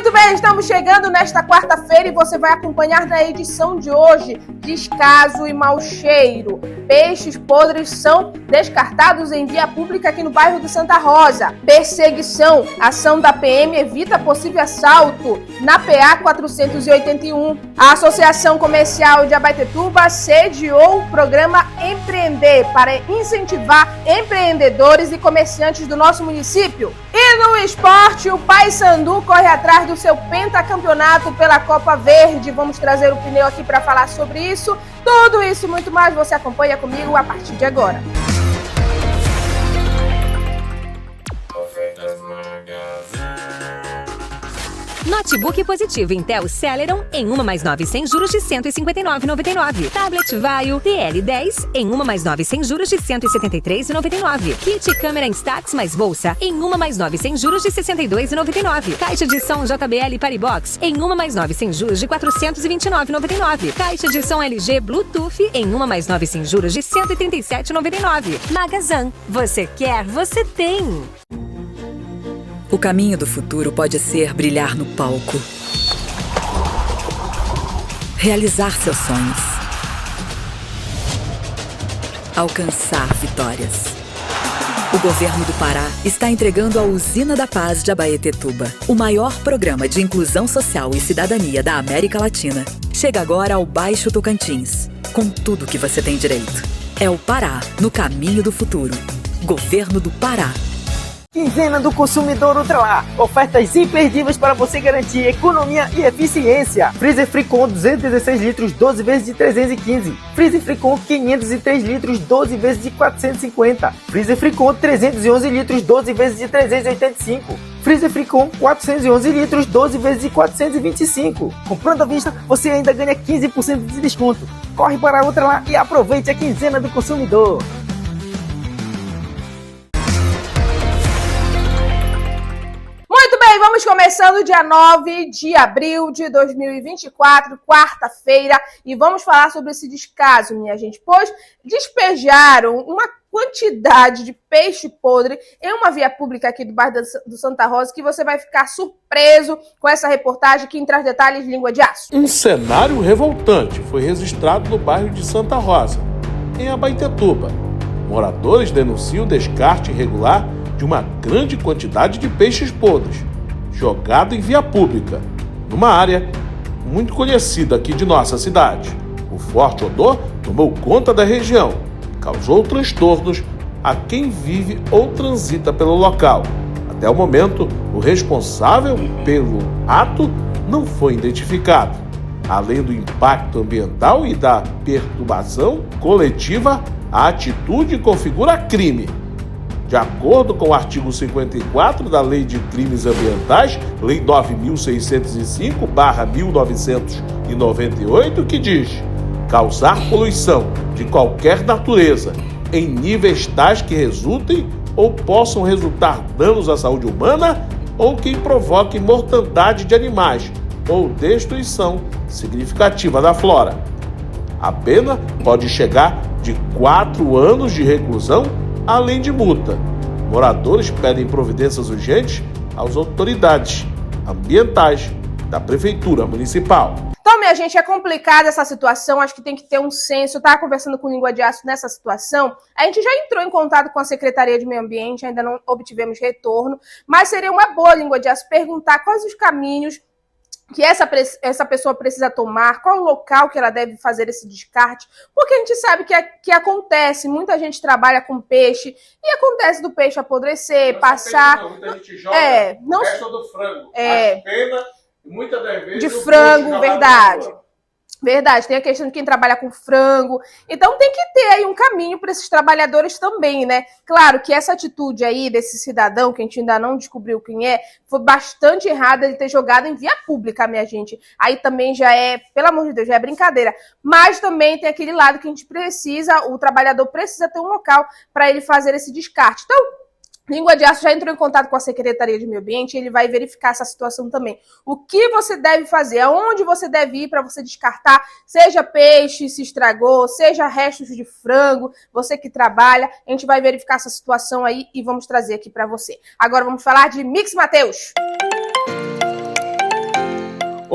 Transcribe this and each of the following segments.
Muito bem, estamos chegando nesta quarta-feira e você vai acompanhar na edição de hoje descaso e mau cheiro. Peixes podres são descartados em via pública aqui no bairro do Santa Rosa. Perseguição, ação da PM evita possível assalto na PA 481. A Associação Comercial de Abaetetuba sediou o programa Empreender para incentivar empreendedores e comerciantes do nosso município. E no esporte, o Paysandu corre atrás do seu pentacampeonato pela Copa Verde. Vamos trazer o pneu aqui para falar sobre isso. Tudo isso e muito mais você acompanha comigo a partir de agora. Notebook positivo Intel Celeron em 1 mais 9 sem juros de R$ 159,99. Tablet Vaio TL10 em 1 mais 9 sem juros de R$ 173,99. Kit câmera Instax mais bolsa em 1 mais 9 sem juros de R$ 62,99. Caixa de som JBL Paribox em 1 mais 9 sem juros de R$ 429,99. Caixa de som LG Bluetooth em 1 mais 9 sem juros de R$ 137,99. Magazan, você quer, você tem. O caminho do futuro pode ser brilhar no palco, realizar seus sonhos, alcançar vitórias. O governo do Pará está entregando a Usina da Paz de Abaetetuba, o maior programa de inclusão social e cidadania da América Latina. Chega agora ao Baixo Tocantins, com tudo que você tem direito. É o Pará no caminho do futuro. Governo do Pará. Quinzena do Consumidor Ultralar. Ofertas imperdíveis para você garantir economia e eficiência. Freezer Fricon 216 litros, 12 vezes de 315. Freezer Fricon 503 litros, 12 vezes de 450. Freezer Fricon 311 litros, 12 vezes de 385. Freezer Fricon 411 litros, 12 vezes de 425. Comprando à vista, você ainda ganha 15% de desconto. Corre para a Ultralar e aproveite a Quinzena do Consumidor. Muito bem, vamos começando dia 9 de abril de 2024, quarta-feira, e vamos falar sobre esse descaso, minha gente, pois despejaram uma quantidade de peixe podre em uma via pública aqui do bairro do Santa Rosa que você vai ficar surpreso com essa reportagem que traz detalhes de língua de aço. Um cenário revoltante foi registrado no bairro de Santa Rosa, em Abaetetuba. Moradores denunciam o descarte irregular de uma grande quantidade de peixes podres, jogado em via pública, numa área muito conhecida aqui de nossa cidade. O forte odor tomou conta da região, causou transtornos a quem vive ou transita pelo local. Até o momento, o responsável pelo ato não foi identificado. Além do impacto ambiental e da perturbação coletiva, a atitude configura crime. De acordo com o artigo 54 da Lei de Crimes Ambientais, Lei 9.605/1998, que diz: causar poluição de qualquer natureza em níveis tais que resultem ou possam resultar danos à saúde humana ou que provoquem mortandade de animais ou destruição significativa da flora. A pena pode chegar de 4 anos de reclusão, além de multa. Moradores pedem providências urgentes às autoridades ambientais da Prefeitura Municipal. Então, minha gente, é complicada essa situação, acho que tem que ter um senso. Eu estava conversando com Língua de Aço nessa situação, a gente já entrou em contato com a Secretaria de Meio Ambiente, ainda não obtivemos retorno, mas seria uma boa, Língua de Aço, perguntar quais os caminhos que essa pessoa precisa tomar, qual o local que ela deve fazer esse descarte, porque a gente sabe que acontece, muita gente trabalha com peixe, e acontece do peixe apodrecer, não passar... Peixe, não, muita gente joga o resto do frango, as penas, muitas das vezes... De frango, verdade. Verdade, tem a questão de quem trabalha com frango. Então tem que ter aí um caminho para esses trabalhadores também, né? Claro que essa atitude aí desse cidadão, que a gente ainda não descobriu quem é, foi bastante errada ele ter jogado em via pública, minha gente. Aí também já é, pelo amor de Deus, já é brincadeira. Mas também tem aquele lado que a gente precisa, o trabalhador precisa ter um local para ele fazer esse descarte. Então, Língua de Aço já entrou em contato com a Secretaria de Meio Ambiente e ele vai verificar essa situação também. O que você deve fazer, aonde você deve ir para você descartar, seja peixe se estragou, seja restos de frango, você que trabalha, a gente vai verificar essa situação aí e vamos trazer aqui para você. Agora vamos falar de Mix Mateus.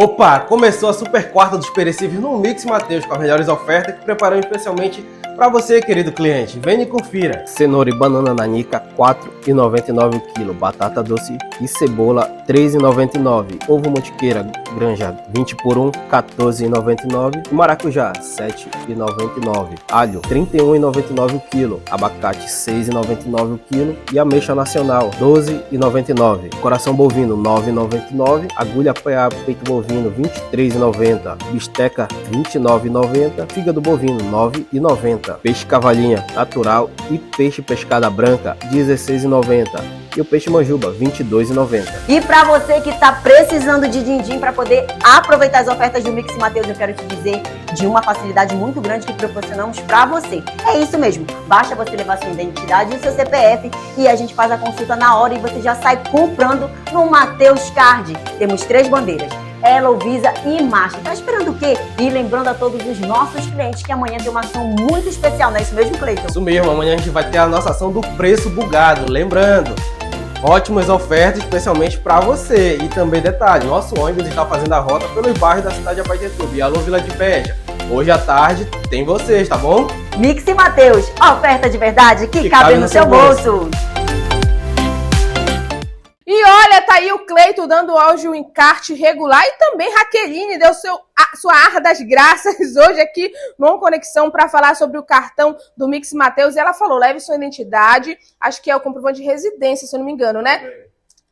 Opa, começou a super quarta dos perecíveis no Mix Mateus com as melhores ofertas que preparamos especialmente para você, querido cliente. Venha e confira. Cenoura e banana nanica, R$ 4,99 o quilo. Batata doce e cebola, R$ 3,99. Ovo mantiqueira granja 20 por 1, R$ 14,99. E maracujá, R$ 7,99. Alho, R$ 31,99 o quilo. Abacate, R$ 6,99 o quilo. E ameixa nacional, R$ 12,99. Coração bovino, R$ 9,99. Agulha PA peito bovino, R$ 23,90. Bisteca, R$ 29,90. Fígado bovino, R$ 9,90. Peixe cavalinha natural e peixe pescada branca, R$ 16,90. E o peixe manjuba, R$ 22,90. E para você que está precisando de din-din para poder aproveitar as ofertas do Mix Mateus, eu quero te dizer de uma facilidade muito grande que proporcionamos para você. É isso mesmo, basta você levar sua identidade e o seu CPF e a gente faz a consulta na hora e você já sai comprando no Mateus Card. Temos 3 bandeiras. Elo, Visa e Master. Tá esperando o quê? E lembrando a todos os nossos clientes que amanhã tem uma ação muito especial, não é isso mesmo, Cleiton? Isso mesmo, amanhã a gente vai ter a nossa ação do preço bugado. Lembrando, ótimas ofertas especialmente para você. E também detalhe, nosso ônibus está fazendo a rota pelos bairros da cidade de Abaetetuba. E alô, Vila de Peja. Hoje à tarde tem vocês, tá bom? Mix Mateus, oferta de verdade que cabe no seu bolso. E olha, tá aí o Cleiton dando hoje um encarte regular e também Raqueline deu sua arra das graças hoje aqui no Conexão para falar sobre o cartão do Mix Mateus. E ela falou, leve sua identidade, acho que é o comprovante de residência, se eu não me engano, né?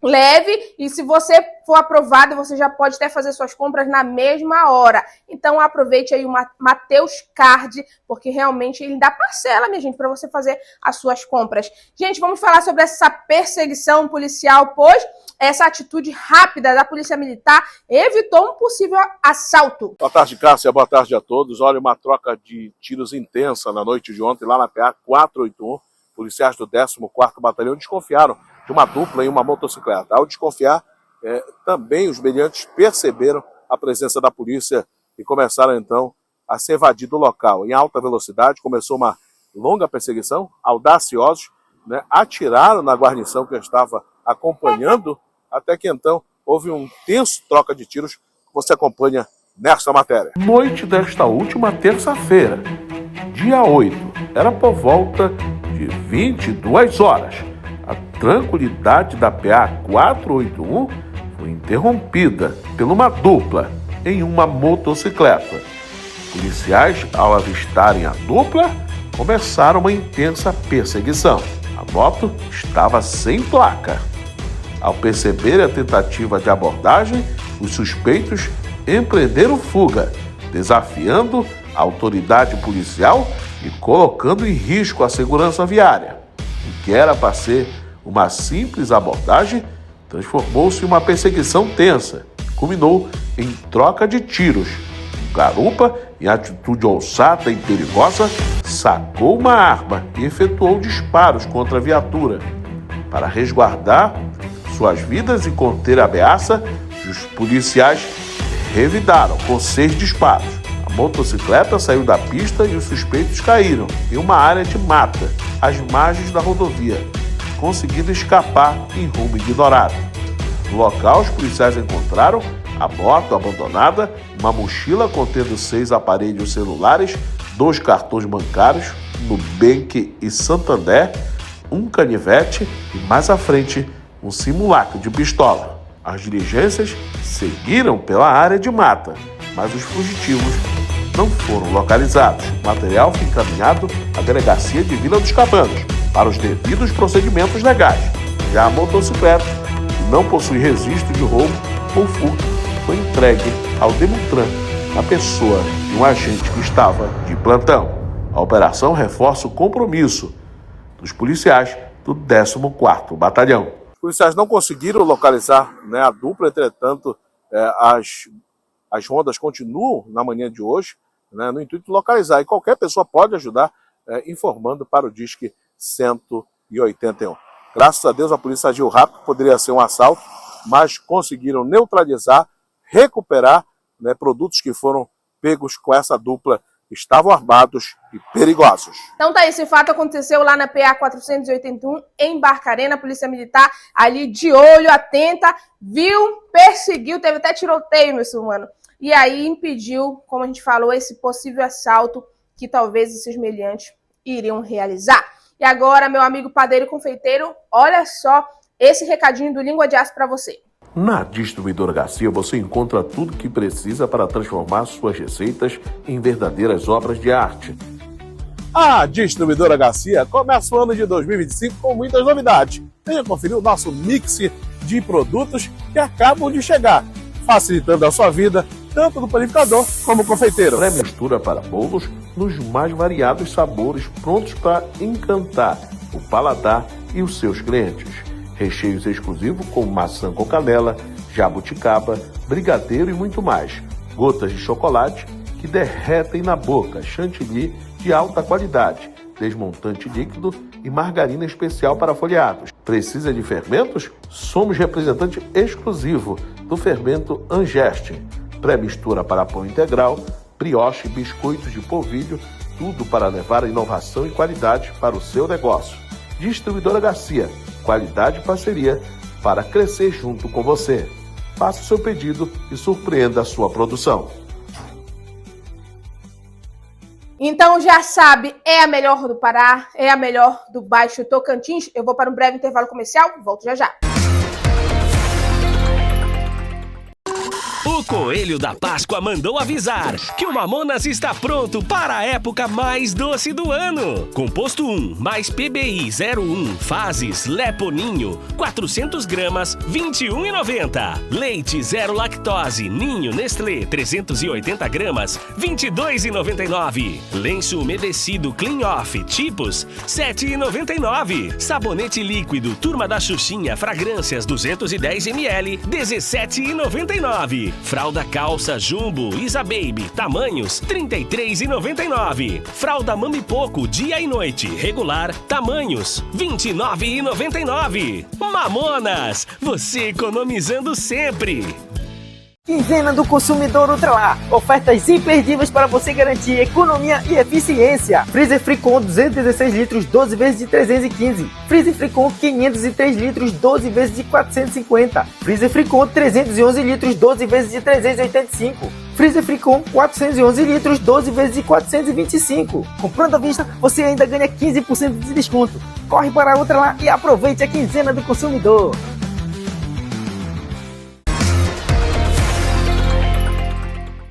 Leve, e se você for aprovado, você já pode até fazer suas compras na mesma hora. Então aproveite aí o Mateus Card, porque realmente ele dá parcela, minha gente, para você fazer as suas compras. Gente, vamos falar sobre essa perseguição policial, pois essa atitude rápida da Polícia Militar evitou um possível assalto. Boa tarde, Cássia. Boa tarde a todos. Olha, uma troca de tiros intensa na noite de ontem lá na PA 481. Policiais do 14º Batalhão desconfiaram de uma dupla em uma motocicleta. Ao desconfiar, também os meliantes perceberam a presença da polícia e começaram então a se evadir do local. Em alta velocidade, começou uma longa perseguição, audaciosos, né, atiraram na guarnição que estava acompanhando, até que então houve um tenso troca de tiros que você acompanha nesta matéria. Noite desta última terça-feira, dia 8, era por volta de 22 horas. A tranquilidade da PA 481 foi interrompida por uma dupla em uma motocicleta. Policiais, ao avistarem a dupla, começaram uma intensa perseguição. A moto estava sem placa. Ao perceber a tentativa de abordagem, os suspeitos empreenderam fuga, desafiando a autoridade policial e colocando em risco a segurança viária. O que era para ser uma simples abordagem transformou-se em uma perseguição tensa, culminou em troca de tiros. O garupa, em atitude ousada e perigosa, sacou uma arma e efetuou disparos contra a viatura. Para resguardar suas vidas e conter a ameaça, os policiais revidaram com 6 disparos. A motocicleta saiu da pista e os suspeitos caíram em uma área de mata, às margens da rodovia, conseguindo escapar em rumo ignorado. No local, os policiais encontraram a moto abandonada, uma mochila contendo 6 aparelhos celulares, 2 cartões bancários, Nubank e Santander, um canivete e, mais à frente, um simulacro de pistola. As diligências seguiram pela área de mata, mas os fugitivos não foram localizados. O material foi encaminhado à delegacia de Vila dos Cabanos para os devidos procedimentos legais. Já a motocicleta, que não possui registro de roubo ou furto, foi entregue ao Demutran, na pessoa de um agente que estava de plantão. A operação reforça o compromisso dos policiais do 14º Batalhão. Os policiais não conseguiram localizar, né, a dupla, entretanto, as rondas continuam na manhã de hoje, né, no intuito de localizar. E qualquer pessoa pode ajudar informando para o Disque 181. Graças a Deus a polícia agiu rápido, poderia ser um assalto, mas conseguiram neutralizar, recuperar, né, produtos que foram pegos com essa dupla estavam armados e perigosos. Então tá, esse fato aconteceu lá na PA 481, em Barcarena. A Polícia Militar ali de olho, atenta, viu, perseguiu, teve até tiroteio, meu mano. E aí impediu, como a gente falou, esse possível assalto que talvez esses meliantes iriam realizar. E agora, meu amigo padeiro e confeiteiro, olha só esse recadinho do Língua de Aço para você. Na Distribuidora Garcia você encontra tudo que precisa para transformar suas receitas em verdadeiras obras de arte. A Distribuidora Garcia começa o ano de 2025 com muitas novidades. Venha conferir o nosso mix de produtos que acabam de chegar, facilitando a sua vida, tanto no panificador como confeiteiro. Pré-mistura para bolos nos mais variados sabores, prontos para encantar o paladar e os seus clientes. Recheios exclusivos como maçã com canela, jabuticaba, brigadeiro e muito mais. Gotas de chocolate que derretem na boca, chantilly de alta qualidade, desmontante líquido e margarina especial para folheados. Precisa de fermentos? Somos representante exclusivo do fermento Angeste. Pré-mistura para pão integral, brioche e biscoitos de polvilho, tudo para levar a inovação e qualidade para o seu negócio. Distribuidora Garcia, qualidade e parceria para crescer junto com você. Faça o seu pedido e surpreenda a sua produção. Então já sabe, é a melhor do Pará, é a melhor do Baixo Tocantins. Eu vou para um breve intervalo comercial, volto já já. O Coelho da Páscoa mandou avisar que o Mamonas está pronto para a época mais doce do ano. Composto 1 mais PBI 01 Fases Leponinho 400 gramas, R$ 21,90. Leite 0 lactose Ninho Nestlé 380 gramas, R$ 22,99. Lenço umedecido Clean Off Tipos, R$ 7,99. Sabonete líquido Turma da Xuxinha Fragrâncias 210 ml, R$ 17,99. Fralda calça Jumbo Isa Baby, tamanhos 33,99. Fralda Mami Poco dia e noite, regular, tamanhos 29,99. Mamonas, você economizando sempre. Quinzena do Consumidor Ultralar. Ofertas imperdíveis para você garantir economia e eficiência. Freezer Fricon 216 litros, 12 vezes de 315. Freezer Fricon 503 litros, 12 vezes de 450. Freezer Fricon 311 litros, 12 vezes de 385. Freezer Fricon 411 litros, 12 vezes de 425. Comprando à vista, você ainda ganha 15% de desconto. Corre para a Ultralar e aproveite a Quinzena do Consumidor.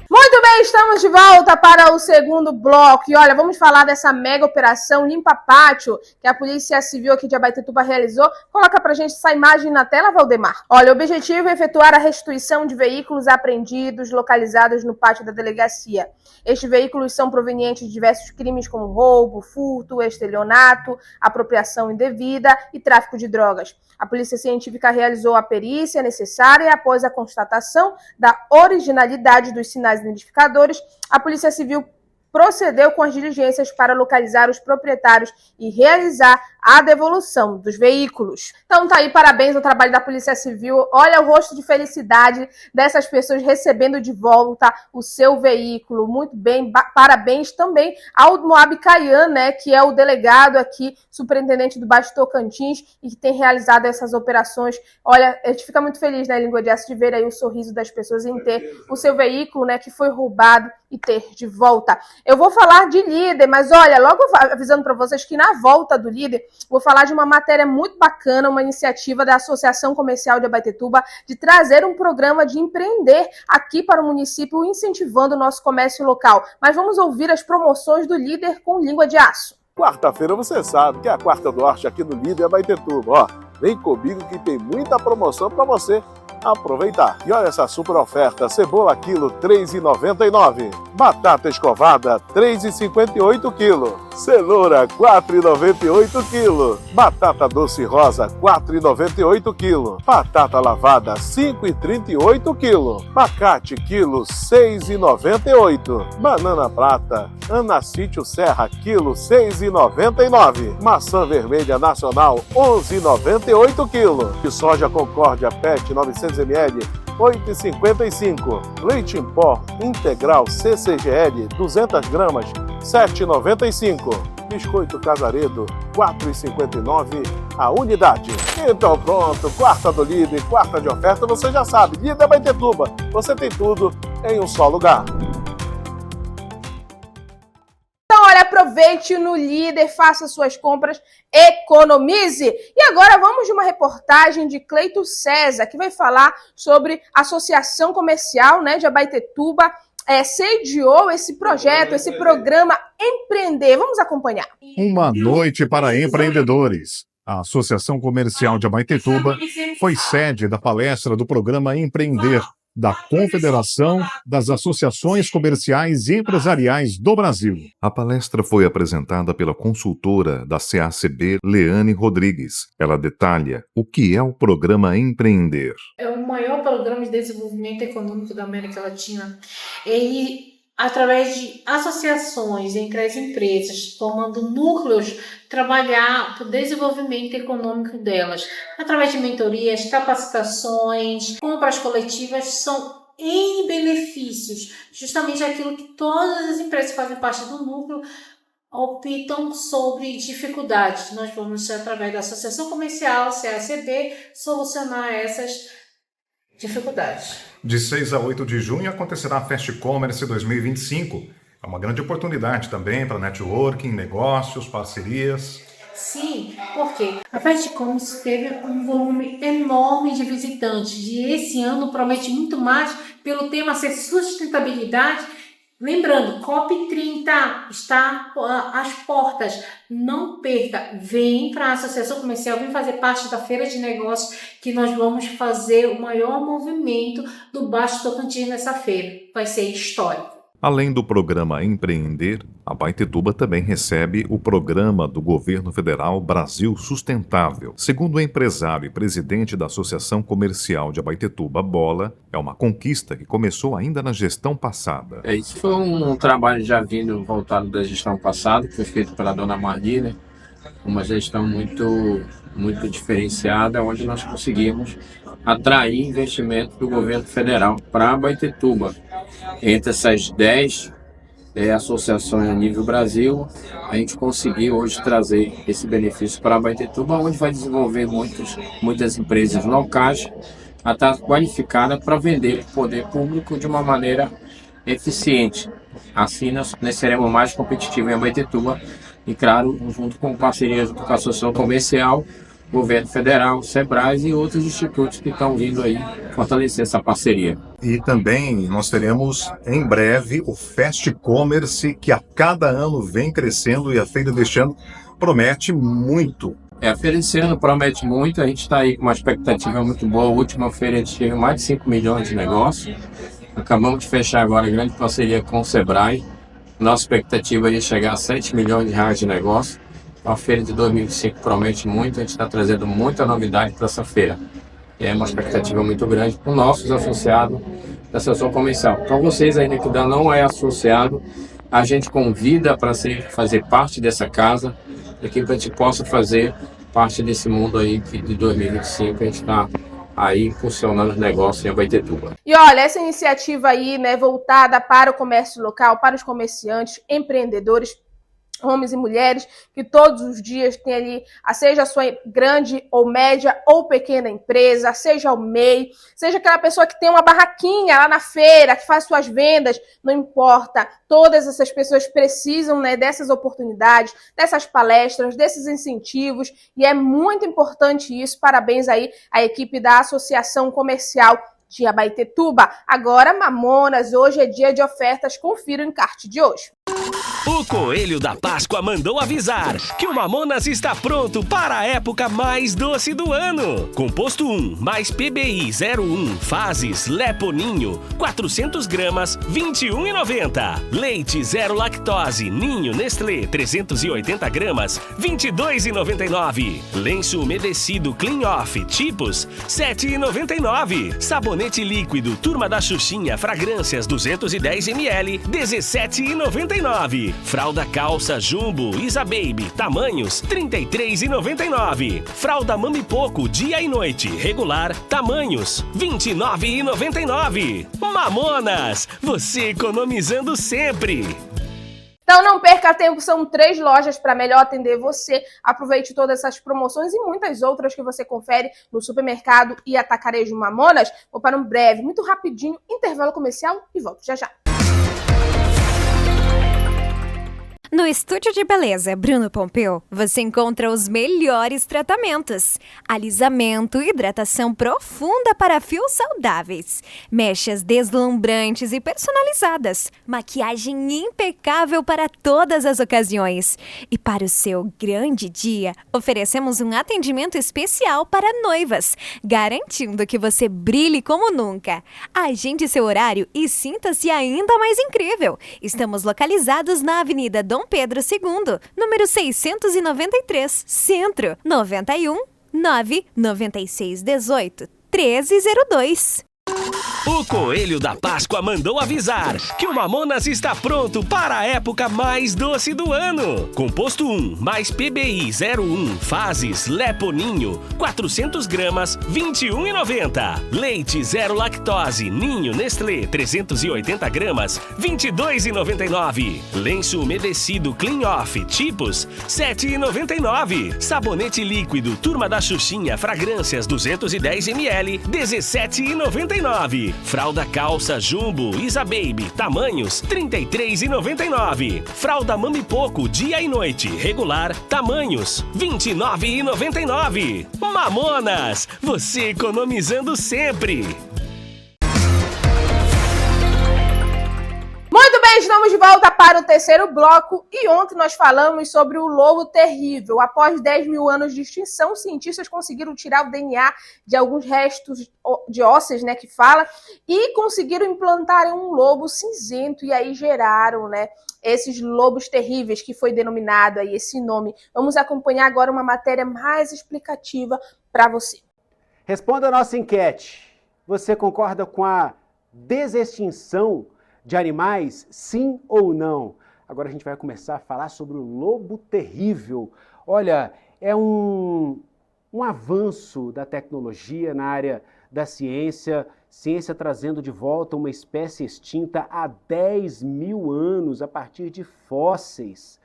Muito bem, estamos de volta para o segundo bloco. E olha, vamos falar dessa mega operação Limpa Pátio que a Polícia Civil aqui de Abaetetuba realizou. Coloca pra gente essa imagem na tela, Valdemar. Olha, o objetivo é efetuar a restituição de veículos apreendidos localizados no pátio da delegacia. Estes veículos são provenientes de diversos crimes como roubo, furto, estelionato, apropriação indevida e tráfico de drogas. A Polícia Científica realizou a perícia necessária e após a constatação da originalidade dos sinais identificadores, a Polícia Civil procedeu com as diligências para localizar os proprietários e realizar a devolução dos veículos. Então tá aí, parabéns ao trabalho da Polícia Civil. Olha o rosto de felicidade dessas pessoas recebendo de volta o seu veículo. Muito bem, parabéns também ao Moab Caian, né, que é o delegado aqui, superintendente do Baixo Tocantins e que tem realizado essas operações. Olha, a gente fica muito feliz, né, Língua de Aço, de ver aí o sorriso das pessoas em ter o seu veículo, né, que foi roubado e ter de volta. Eu vou falar de líder, mas olha, logo avisando para vocês que na volta do líder, vou falar de uma matéria muito bacana, uma iniciativa da Associação Comercial de Abaetetuba de trazer um programa de empreender aqui para o município, incentivando o nosso comércio local. Mas vamos ouvir as promoções do líder com Língua de Aço. Quarta-feira você sabe que é a Quarta do Norte aqui no Líder Abaetetuba. Ó, vem comigo que tem muita promoção para você aproveitar. E olha essa super oferta: cebola quilo R$ 3,99, batata escovada R$ 3,58 quilo, cenoura R$ 4,98 quilo, batata doce rosa R$ 4,98 quilo, batata lavada R$ 5,38 quilo, abacate quilo R$ 6,98, banana prata Anacítio Serra quilo R$ 6,99, maçã vermelha nacional R$ 11,98 quilo, de soja Concórdia PET 900 ml 8,55. Leite em pó integral CCGL 200 gramas, 7,95. Biscoito Casaredo, 4,59 a unidade. Então pronto, quarta do líder, quarta de oferta, você já sabe. Líder Abaetetuba, você tem tudo em um só lugar. Então, olha, aproveite no Líder, faça suas compras, economize. E agora vamos de uma reportagem de Cleito César, que vai falar sobre a Associação Comercial, né, de Abaetetuba, sediou esse projeto, esse programa Empreender. Vamos acompanhar. Uma noite para empreendedores. A Associação Comercial de Abaetetuba foi sede da palestra do programa Empreender, da Confederação das Associações Comerciais e Empresariais do Brasil. A palestra foi apresentada pela consultora da CACB, Leane Rodrigues. Ela detalha o que é o programa Empreender. É o maior programa de desenvolvimento econômico da América Latina. Ele, através de associações entre as empresas, formando núcleos, trabalhar o desenvolvimento econômico delas, através de mentorias, capacitações, compras coletivas, são N benefícios, justamente aquilo que todas as empresas que fazem parte do núcleo optam sobre dificuldades. Nós vamos, através da Associação Comercial, CACB, solucionar essas dificuldades. De 6 a 8 de junho acontecerá a Fast Commerce 2025. É uma grande oportunidade também para networking, negócios, parcerias. Sim, porque a Fast Commerce teve um volume enorme de visitantes. E esse ano promete muito mais pelo tema ser sustentabilidade. Lembrando, COP30 está às portas. Não perca, vem para a Associação Comercial, vem fazer parte da Feira de Negócios, que nós vamos fazer o maior movimento do Baixo Tocantins nessa feira. Vai ser histórico. Além do programa Empreender, a Abaetetuba também recebe o programa do Governo Federal Brasil Sustentável. Segundo o empresário e presidente da Associação Comercial de Abaetetuba, Bola, é uma conquista que começou ainda na gestão passada. Isso foi um trabalho já vindo voltado da gestão passada, que foi feito pela dona Marli, né? Uma gestão muito diferenciada, onde nós conseguimos atrair investimento do governo federal para a Abaetetuba. Entre essas 10 associações a nível Brasil, a gente conseguiu hoje trazer esse benefício para a Abaetetuba, onde vai desenvolver muitas empresas locais a estar qualificada para vender para o poder público de uma maneira eficiente. Assim nós seremos mais competitivos em Abaetetuba e, claro, junto com parcerias com a Associação Comercial, Governo Federal, SEBRAE e outros institutos que estão vindo aí fortalecer essa parceria. E também nós teremos em breve o Fast Commerce, que a cada ano vem crescendo e a feira deste ano promete muito. A feira desse ano promete muito, a gente está aí com uma expectativa muito boa. A última feira a gente teve mais de 5 milhões de negócios. Acabamos de fechar agora a grande parceria com o SEBRAE. Nossa expectativa é chegar a 7 milhões de reais de negócio. A feira de 2025 promete muito, a gente está trazendo muita novidade para essa feira. E é uma expectativa muito grande para os nossos associados da Associação Comercial. Para vocês ainda que ainda não é associado, a gente convida para fazer parte dessa casa, para que a gente possa fazer parte desse mundo aí que de 2025 a gente está aí funcionando os negócios em Abaetetuba. E olha, essa iniciativa aí, né, voltada para o comércio local, para os comerciantes, empreendedores, homens e mulheres, que todos os dias tem ali, seja a sua grande ou média ou pequena empresa, seja o MEI, seja aquela pessoa que tem uma barraquinha lá na feira, que faz suas vendas, não importa. Todas essas pessoas precisam, né, dessas oportunidades, dessas palestras, desses incentivos, e é muito importante isso. Parabéns aí à equipe da Associação Comercial de Abaetetuba. Agora, Mamonas, hoje é dia de ofertas, confira o encarte de hoje. O Coelho da Páscoa mandou avisar que o Mamonas está pronto para a época mais doce do ano. Composto 1 mais PBI 01 Fases Leponinho 400 gramas, R$ 21,90. Leite 0 lactose Ninho Nestlé 380 gramas, R$ 22,99. Lenço umedecido Clean Off Tipos, R$ 7,99. Sabonete líquido Turma da Xuxinha Fragrâncias 210 ml, R$ 17,99. Fralda calça Jumbo Isa Baby, tamanhos 33,99. Fralda Mami Poco dia e noite, regular, tamanhos 29,99. Mamonas, você economizando sempre. Então não perca tempo, são 3 lojas para melhor atender você. Aproveite todas essas promoções e muitas outras que você confere no supermercado e atacarejo Mamonas. Vou para um breve, muito rapidinho, intervalo comercial e volto já já. No Estúdio de Beleza Bruno Pompeu, você encontra os melhores tratamentos. Alisamento, hidratação profunda para fios saudáveis, mechas deslumbrantes e personalizadas, maquiagem impecável para todas as ocasiões. E para o seu grande dia, oferecemos um atendimento especial para noivas, garantindo que você brilhe como nunca. Agende seu horário e sinta-se ainda mais incrível. Estamos localizados na Avenida Dom Pedro II, número 693, Centro, 91 996 18 1302. O Coelho da Páscoa mandou avisar que o Mamonas está pronto para a época mais doce do ano. Composto 1 mais PBI 01 fases Leponinho 400 gramas 21,90. Leite 0 lactose Ninho Nestlé 380 gramas 22,99. Lenço umedecido Clean Off tipos 7,99. Sabonete líquido Turma da Xuxinha Fragrâncias 210 ml 17,99. Fralda calça Jumbo Isa Baby, tamanhos 33,99. Fralda Mami Poco dia e noite, regular, tamanhos 29,99. Mamonas, você economizando sempre. Muito bem, estamos de volta para o terceiro bloco e ontem nós falamos sobre o lobo terrível. Após 10 mil anos de extinção, cientistas conseguiram tirar o DNA de alguns restos de ossos, né, que fala, e conseguiram implantar um lobo cinzento e aí geraram, né, esses lobos terríveis que foi denominado aí esse nome. Vamos acompanhar agora uma matéria mais explicativa para você. Responda a nossa enquete. Você concorda com a desextinção de animais, sim ou não? Agora a gente vai começar a falar sobre o lobo terrível. Olha, é um avanço da tecnologia na área da ciência trazendo de volta uma espécie extinta há 10 mil anos, a partir de fósseis.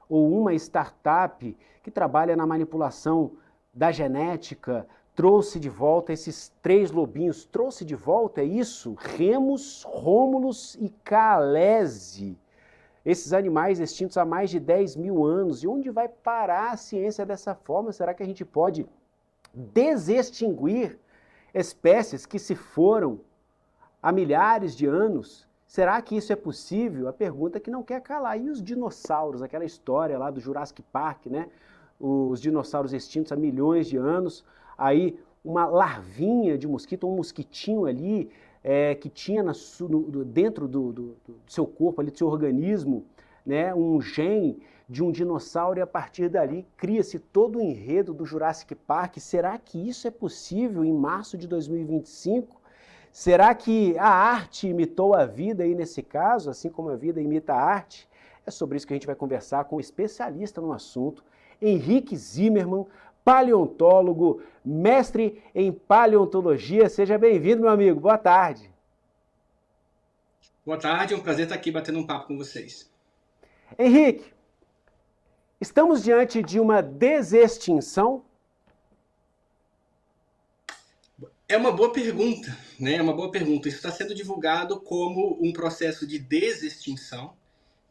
Uma startup que trabalha na manipulação da genética, trouxe de volta esses 3 lobinhos. Trouxe de volta, é isso? Remus, Rômulus e Calese. Esses animais extintos há mais de 10 mil anos. E onde vai parar a ciência dessa forma? Será que a gente pode desextinguir espécies que se foram há milhares de anos? Será que isso é possível? A pergunta que não quer calar. E os dinossauros? Aquela história lá do Jurassic Park, né? Os dinossauros extintos há milhões de anos. Aí uma larvinha de mosquito, um mosquitinho ali que tinha dentro do seu corpo, ali, do seu organismo, né, um gene de um dinossauro, e a partir dali cria-se todo o enredo do Jurassic Park. Será que isso é possível em março de 2025? Será que a arte imitou a vida aí nesse caso, assim como a vida imita a arte? É sobre isso que a gente vai conversar com um especialista no assunto, Henrique Zimmermann, paleontólogo, mestre em paleontologia. Seja bem-vindo, meu amigo. Boa tarde. Boa tarde, é um prazer estar aqui batendo um papo com vocês. Henrique, estamos diante de uma desextinção? É uma boa pergunta, né? É uma boa pergunta. Isso está sendo divulgado como um processo de desextinção,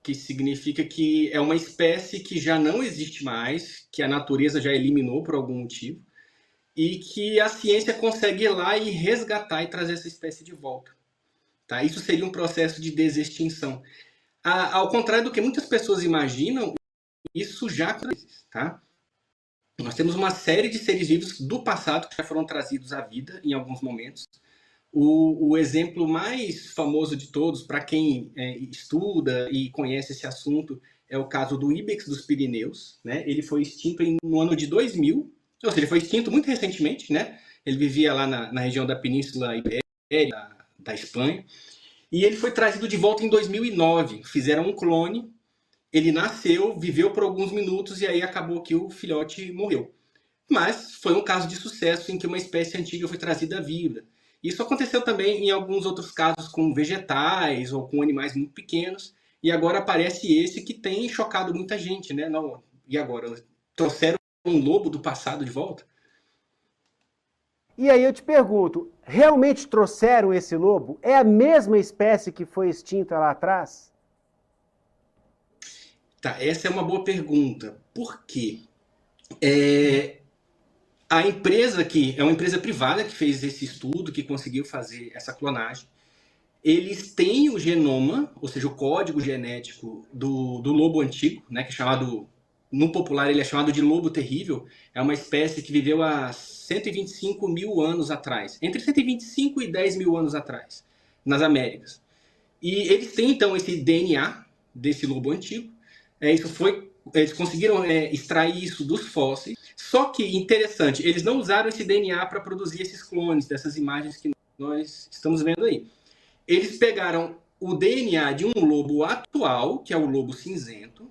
que significa que é uma espécie que já não existe mais, que a natureza já eliminou por algum motivo, e que a ciência consegue ir lá e resgatar e trazer essa espécie de volta. Tá? Isso seria um processo de desextinção. Ao contrário do que muitas pessoas imaginam, isso já acontece. Tá? Nós temos uma série de seres vivos do passado que já foram trazidos à vida em alguns momentos. O exemplo mais famoso de todos, para quem estuda e conhece esse assunto, é o caso do Ibex dos Pirineus. Né? Ele foi extinto no ano de 2000, ou seja, ele foi extinto muito recentemente. Né? Ele vivia lá na região da Península Ibérica, da Espanha. E ele foi trazido de volta em 2009. Fizeram um clone, ele nasceu, viveu por alguns minutos e aí acabou que o filhote morreu. Mas foi um caso de sucesso em que uma espécie antiga foi trazida à vida. Isso aconteceu também em alguns outros casos com vegetais ou com animais muito pequenos. E agora aparece esse que tem chocado muita gente, né? Não, e agora? Trouxeram um lobo do passado de volta? E aí eu te pergunto, realmente trouxeram esse lobo? É a mesma espécie que foi extinta lá atrás? Tá, essa é uma boa pergunta. Por quê? A empresa que é uma empresa privada que fez esse estudo, que conseguiu fazer essa clonagem, eles têm o genoma, ou seja, o código genético do lobo antigo, né, que é chamado, no popular ele é chamado de lobo terrível. É uma espécie que viveu há 125 mil anos atrás, entre 125 e 10 mil anos atrás, nas Américas. E eles têm então esse DNA desse lobo antigo. Eles conseguiram extrair isso dos fósseis. Só que, interessante, eles não usaram esse DNA para produzir esses clones, dessas imagens que nós estamos vendo aí. Eles pegaram o DNA de um lobo atual, que é o lobo cinzento,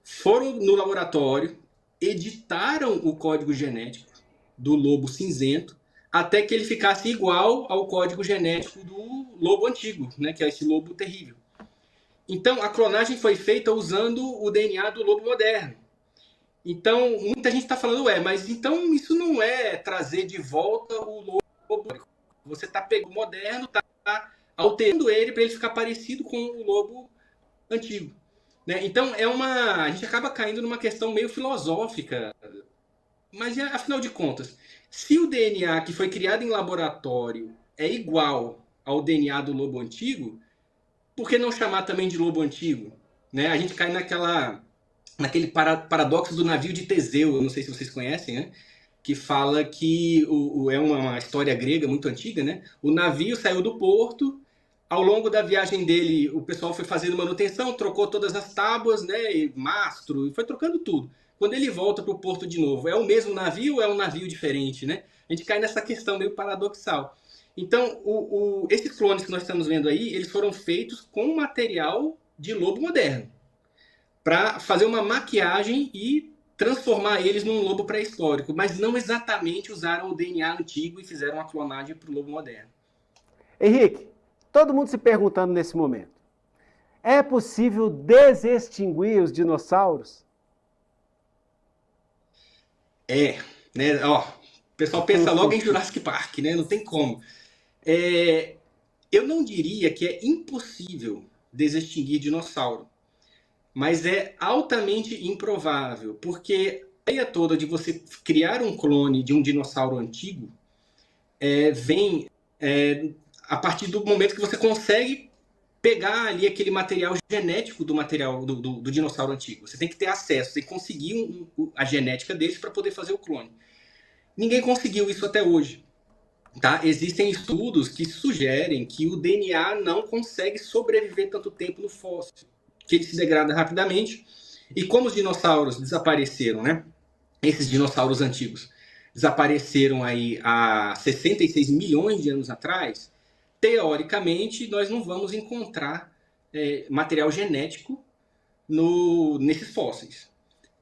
foram no laboratório, editaram o código genético do lobo cinzento, até que ele ficasse igual ao código genético do lobo antigo, né, que é esse lobo terrível. Então, a clonagem foi feita usando o DNA do lobo moderno. Então, muita gente está falando, mas então isso não é trazer de volta o lobo. Você está pegando o moderno, está alterando ele para ele ficar parecido com o lobo antigo. Né? Então, a gente acaba caindo numa questão meio filosófica. Mas, afinal de contas, se o DNA que foi criado em laboratório é igual ao DNA do lobo antigo, por que não chamar também de lobo antigo? Né? A gente cai naquele paradoxo do navio de Teseu, eu não sei se vocês conhecem, né? Que fala que é uma história grega muito antiga, né? O navio saiu do porto, ao longo da viagem dele, o pessoal foi fazendo manutenção, trocou todas as tábuas, né? E mastro, e foi trocando tudo. Quando ele volta para o porto de novo, é o mesmo navio ou é um navio diferente, né? A gente cai nessa questão meio paradoxal. Então, esses clones que nós estamos vendo aí, eles foram feitos com material de lobo moderno, para fazer uma maquiagem e transformar eles num lobo pré-histórico, mas não exatamente usaram o DNA antigo e fizeram uma clonagem para o lobo moderno. Henrique, todo mundo se perguntando nesse momento, é possível desextinguir os dinossauros? Né? O pessoal pensa logo em Jurassic Park, né? Não tem como. Eu não diria que é impossível desextinguir dinossauro, mas é altamente improvável, porque a ideia toda de você criar um clone de um dinossauro antigo vem a partir do momento que você consegue pegar ali aquele material genético do dinossauro antigo. Você tem que ter acesso, você tem que conseguir a genética deles para poder fazer o clone. Ninguém conseguiu isso até hoje. Tá? Existem estudos que sugerem que o DNA não consegue sobreviver tanto tempo no fóssil, que ele se degrada rapidamente. E como os dinossauros desapareceram, né? Esses dinossauros antigos desapareceram aí há 66 milhões de anos atrás, teoricamente nós não vamos encontrar material genético nesses fósseis.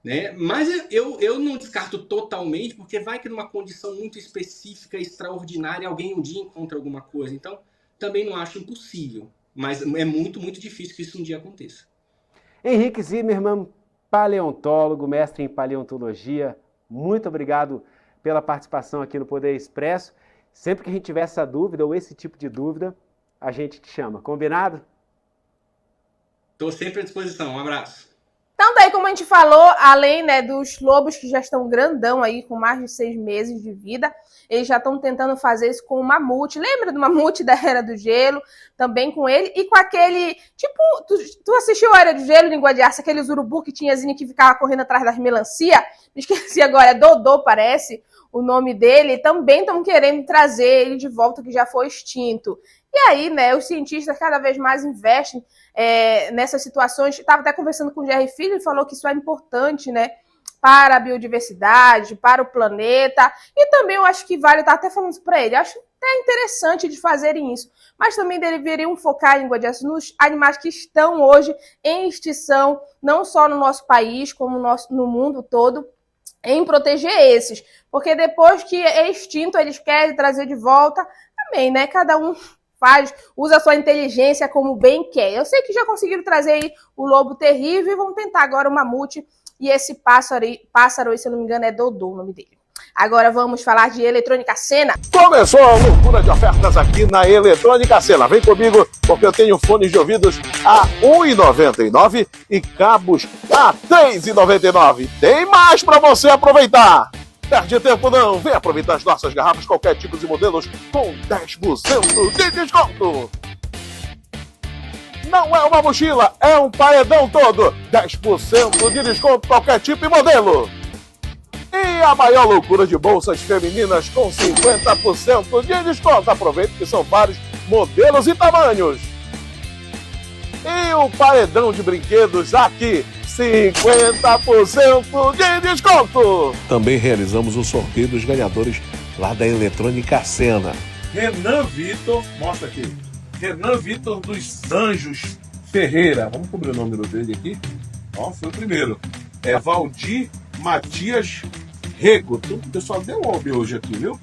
Né? Mas eu não descarto totalmente, porque vai que numa condição muito específica, extraordinária, alguém um dia encontra alguma coisa. Então, também não acho impossível. Mas é muito, muito difícil que isso um dia aconteça. Henrique Zimmermann, paleontólogo, mestre em paleontologia, muito obrigado pela participação aqui no Poder Expresso. Sempre que a gente tiver essa dúvida ou esse tipo de dúvida, a gente te chama. Combinado? Estou sempre à disposição. Um abraço. Então, daí, como a gente falou, além, né, dos lobos que já estão grandão aí, com mais de 6 meses de vida, eles já estão tentando fazer isso com o mamute. Lembra do mamute da Era do Gelo? Também com ele. E com aquele, tipo, tu assistiu a Era do Gelo, Língua de Aço, aqueles urubu que tinhazinho que ficava correndo atrás das melancia? Me esqueci agora, é Dodô, parece o nome dele. Também estão querendo trazer ele de volta, que já foi extinto. E aí, né, os cientistas cada vez mais investem nessas situações. Estava até conversando com o Jerry Filho, ele falou que isso é importante, né, para a biodiversidade, para o planeta. E também eu acho que vale, eu estava até falando isso para ele, acho até interessante de fazerem isso, mas também deveriam focar, Língua de Aço, nos animais que estão hoje em extinção, não só no nosso país, como no mundo todo, em proteger esses, porque depois que é extinto, eles querem trazer de volta também, né? Cada um usa a sua inteligência como bem quer. Eu sei que já conseguiram trazer aí o lobo terrível e vão tentar agora o mamute e esse pássaro aí, se eu não me engano, é Dodô o nome dele. Agora vamos falar de Eletrônica Sena. Começou a loucura de ofertas aqui na Eletrônica Sena. Vem comigo, porque eu tenho fones de ouvidos a R$ 1,99 e cabos a R$ 3,99. Tem mais para você aproveitar. Perde tempo não, vem aproveitar as nossas garrafas, qualquer tipo de modelos, com 10% de desconto. Não é uma mochila, é um paredão todo. 10% de desconto, qualquer tipo e modelo. E a maior loucura de bolsas femininas com 50% de desconto. Aproveite que são vários modelos e tamanhos. E o paredão de brinquedos aqui, 50% de desconto. Também realizamos o sorteio dos ganhadores lá da Eletrônica Sena. Renan Vitor, mostra aqui. Renan Vitor dos Anjos Ferreira. Vamos cobrir o número dele aqui. Ó, foi o primeiro. É Valdir Matias Rego. O pessoal deu um homem hoje aqui, viu?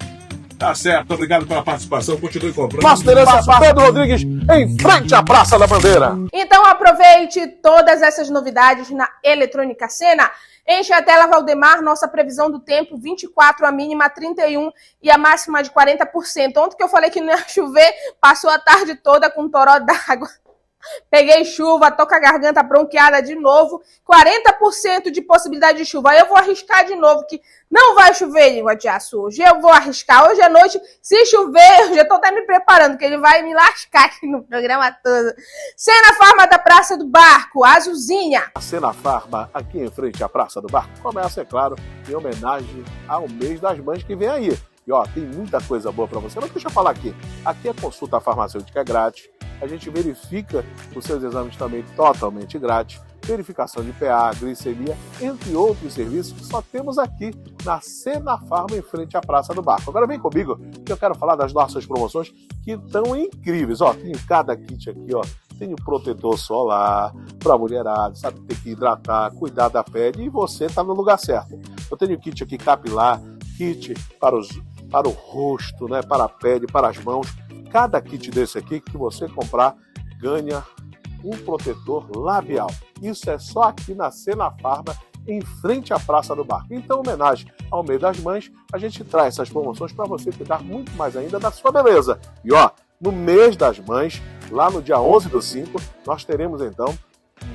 Tá certo, obrigado pela participação. Continue comprando. Nosso endereço é Pedro Rodrigues, em frente à Praça da Bandeira. Então aproveite todas essas novidades na Eletrônica Sena. Enche a tela, Valdemar, nossa previsão do tempo, 24, a mínima 31 e a máxima de 40%. Ontem que eu falei que não ia chover, passou a tarde toda com um toró d'água. Peguei chuva, tô com a garganta bronqueada de novo, 40% de possibilidade de chuva. Aí eu vou arriscar de novo que não vai chover, Língua de Aço. Hoje eu vou arriscar. Hoje à noite, se chover, eu já tô até me preparando, que ele vai me lascar aqui no programa todo. Sena Farma da Praça do Barco, Azulzinha. A Sena Farma, aqui em frente à Praça do Barco, começa, é claro, em homenagem ao mês das mães que vem aí. E ó, tem muita coisa boa para você. Mas deixa eu falar aqui. Aqui a consulta farmacêutica é grátis. A gente verifica os seus exames também totalmente grátis. Verificação de PA, glicemia, entre outros serviços que só temos aqui na Sena Farma, em frente à Praça do Barco. Agora vem comigo que eu quero falar das nossas promoções que estão incríveis. Ó, tem cada kit aqui, ó. Tem o protetor solar para mulherada, sabe? Tem que hidratar, cuidar da pele e você tá no lugar certo. Eu tenho kit aqui capilar, kit para o rosto, né? Para a pele, para as mãos. Cada kit desse aqui que você comprar ganha um protetor labial. Isso é só aqui na Sena Farma, em frente à Praça do Barco. Então, em homenagem ao mês das mães, a gente traz essas promoções para você cuidar muito mais ainda da sua beleza. E ó, no mês das mães, lá no dia 11/5, nós teremos então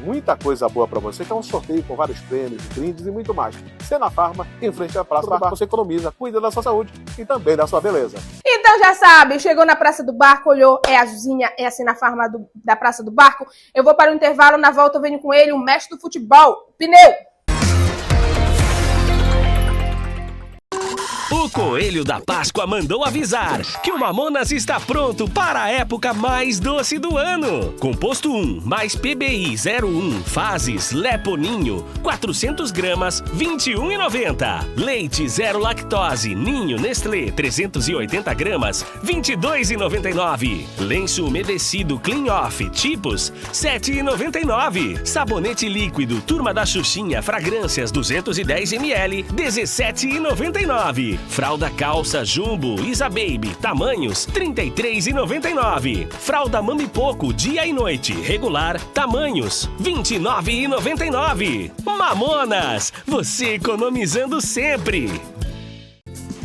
muita coisa boa para você, que é um sorteio com vários prêmios, brindes e muito mais. Sena Farma, em frente à Praça do Barco, você economiza, cuida da sua saúde e também da sua beleza. Então já sabe, chegou na Praça do Barco, olhou, é a Azulzinha, é a Sena Farma da Praça do Barco. Eu vou para o intervalo, na volta eu venho com ele, o mestre do futebol, Pneu. O Coelho da Páscoa mandou avisar que o Mamonas está pronto para a época mais doce do ano. Composto 1 mais PBI 01 fases Leponinho 400 gramas, R$ 21,90. Leite 0 lactose Ninho Nestlé 380 gramas, R$ 22,99. Lenço umedecido Clean Off Tipos, R$ 7,99. Sabonete líquido Turma da Xuxinha Fragrâncias 210 ml, R$ 17,99. Fralda calça Jumbo Isa Baby, tamanhos R$ 33,99. Fralda Mami Poco dia e noite, regular, tamanhos R$ 29,99. Mamonas, você economizando sempre.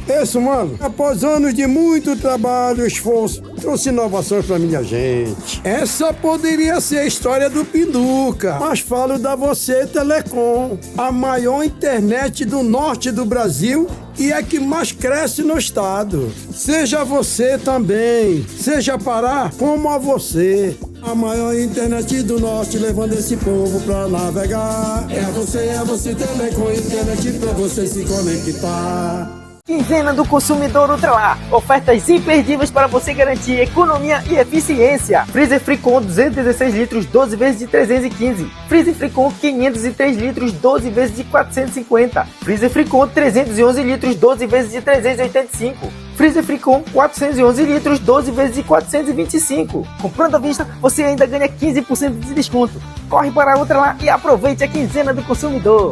Isso, mano, após anos de muito trabalho e esforço, trouxe inovações pra minha gente. Essa poderia ser a história do Pinduca, mas falo da Você Telecom, a maior internet do norte do Brasil e a que mais cresce no estado. Seja você também, seja Pará como a você. A maior internet do norte, levando esse povo pra navegar. É a Você Telecom, internet pra você se conectar. Quinzena do Consumidor Ultralar. Ofertas imperdíveis para você garantir economia e eficiência. Freezer Fricon 216 litros, 12 vezes de 315. Freezer Fricon 503 litros, 12 vezes de 450. Freezer Fricon 311 litros, 12 vezes de 385. Freezer Fricon 411 litros, 12 vezes de 425. Comprando à vista, você ainda ganha 15% de desconto. Corre para a outra lá e aproveite a quinzena do consumidor.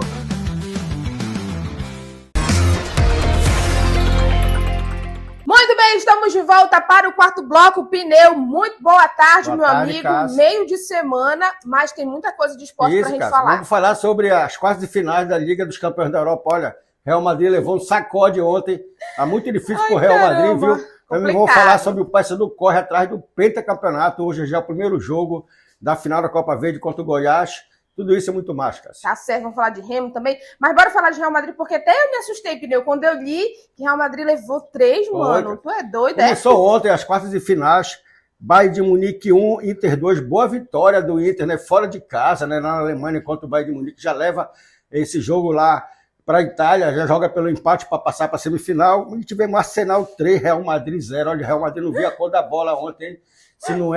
Muito bem, estamos de volta para o quarto bloco, Pneu. Muito boa tarde, Boa meu tarde, amigo. Cássio. Meio de semana, mas tem muita coisa de esporte pra gente Cássio, falar. vamos falar sobre as quartas de finais da Liga dos Campeões da Europa. Olha, Real Madrid levou um sacode ontem. Tá muito difícil pro Real Madrid, viu? Também vamos falar sobre o Paysandu corre atrás do pentacampeonato. Hoje já é o primeiro jogo da final da Copa Verde contra o Goiás. Tudo isso é muito mais, Cássio. Tá certo, vamos falar de Remo também. Mas bora falar de Real Madrid, porque até eu me assustei, Pneu, quando eu li que Real Madrid levou 3, mano. Tu é doido, Começou ontem as quartas de finais. Bayern de Munique 1, Inter 2. Boa vitória do Inter, né? Fora de casa, né? Na Alemanha, contra o Bayern de Munique. Já leva esse jogo lá para a Itália. Já joga pelo empate para passar para a semifinal. E tivemos Arsenal 3, Real Madrid 0. Olha, o Real Madrid não viu a cor da bola ontem. Se não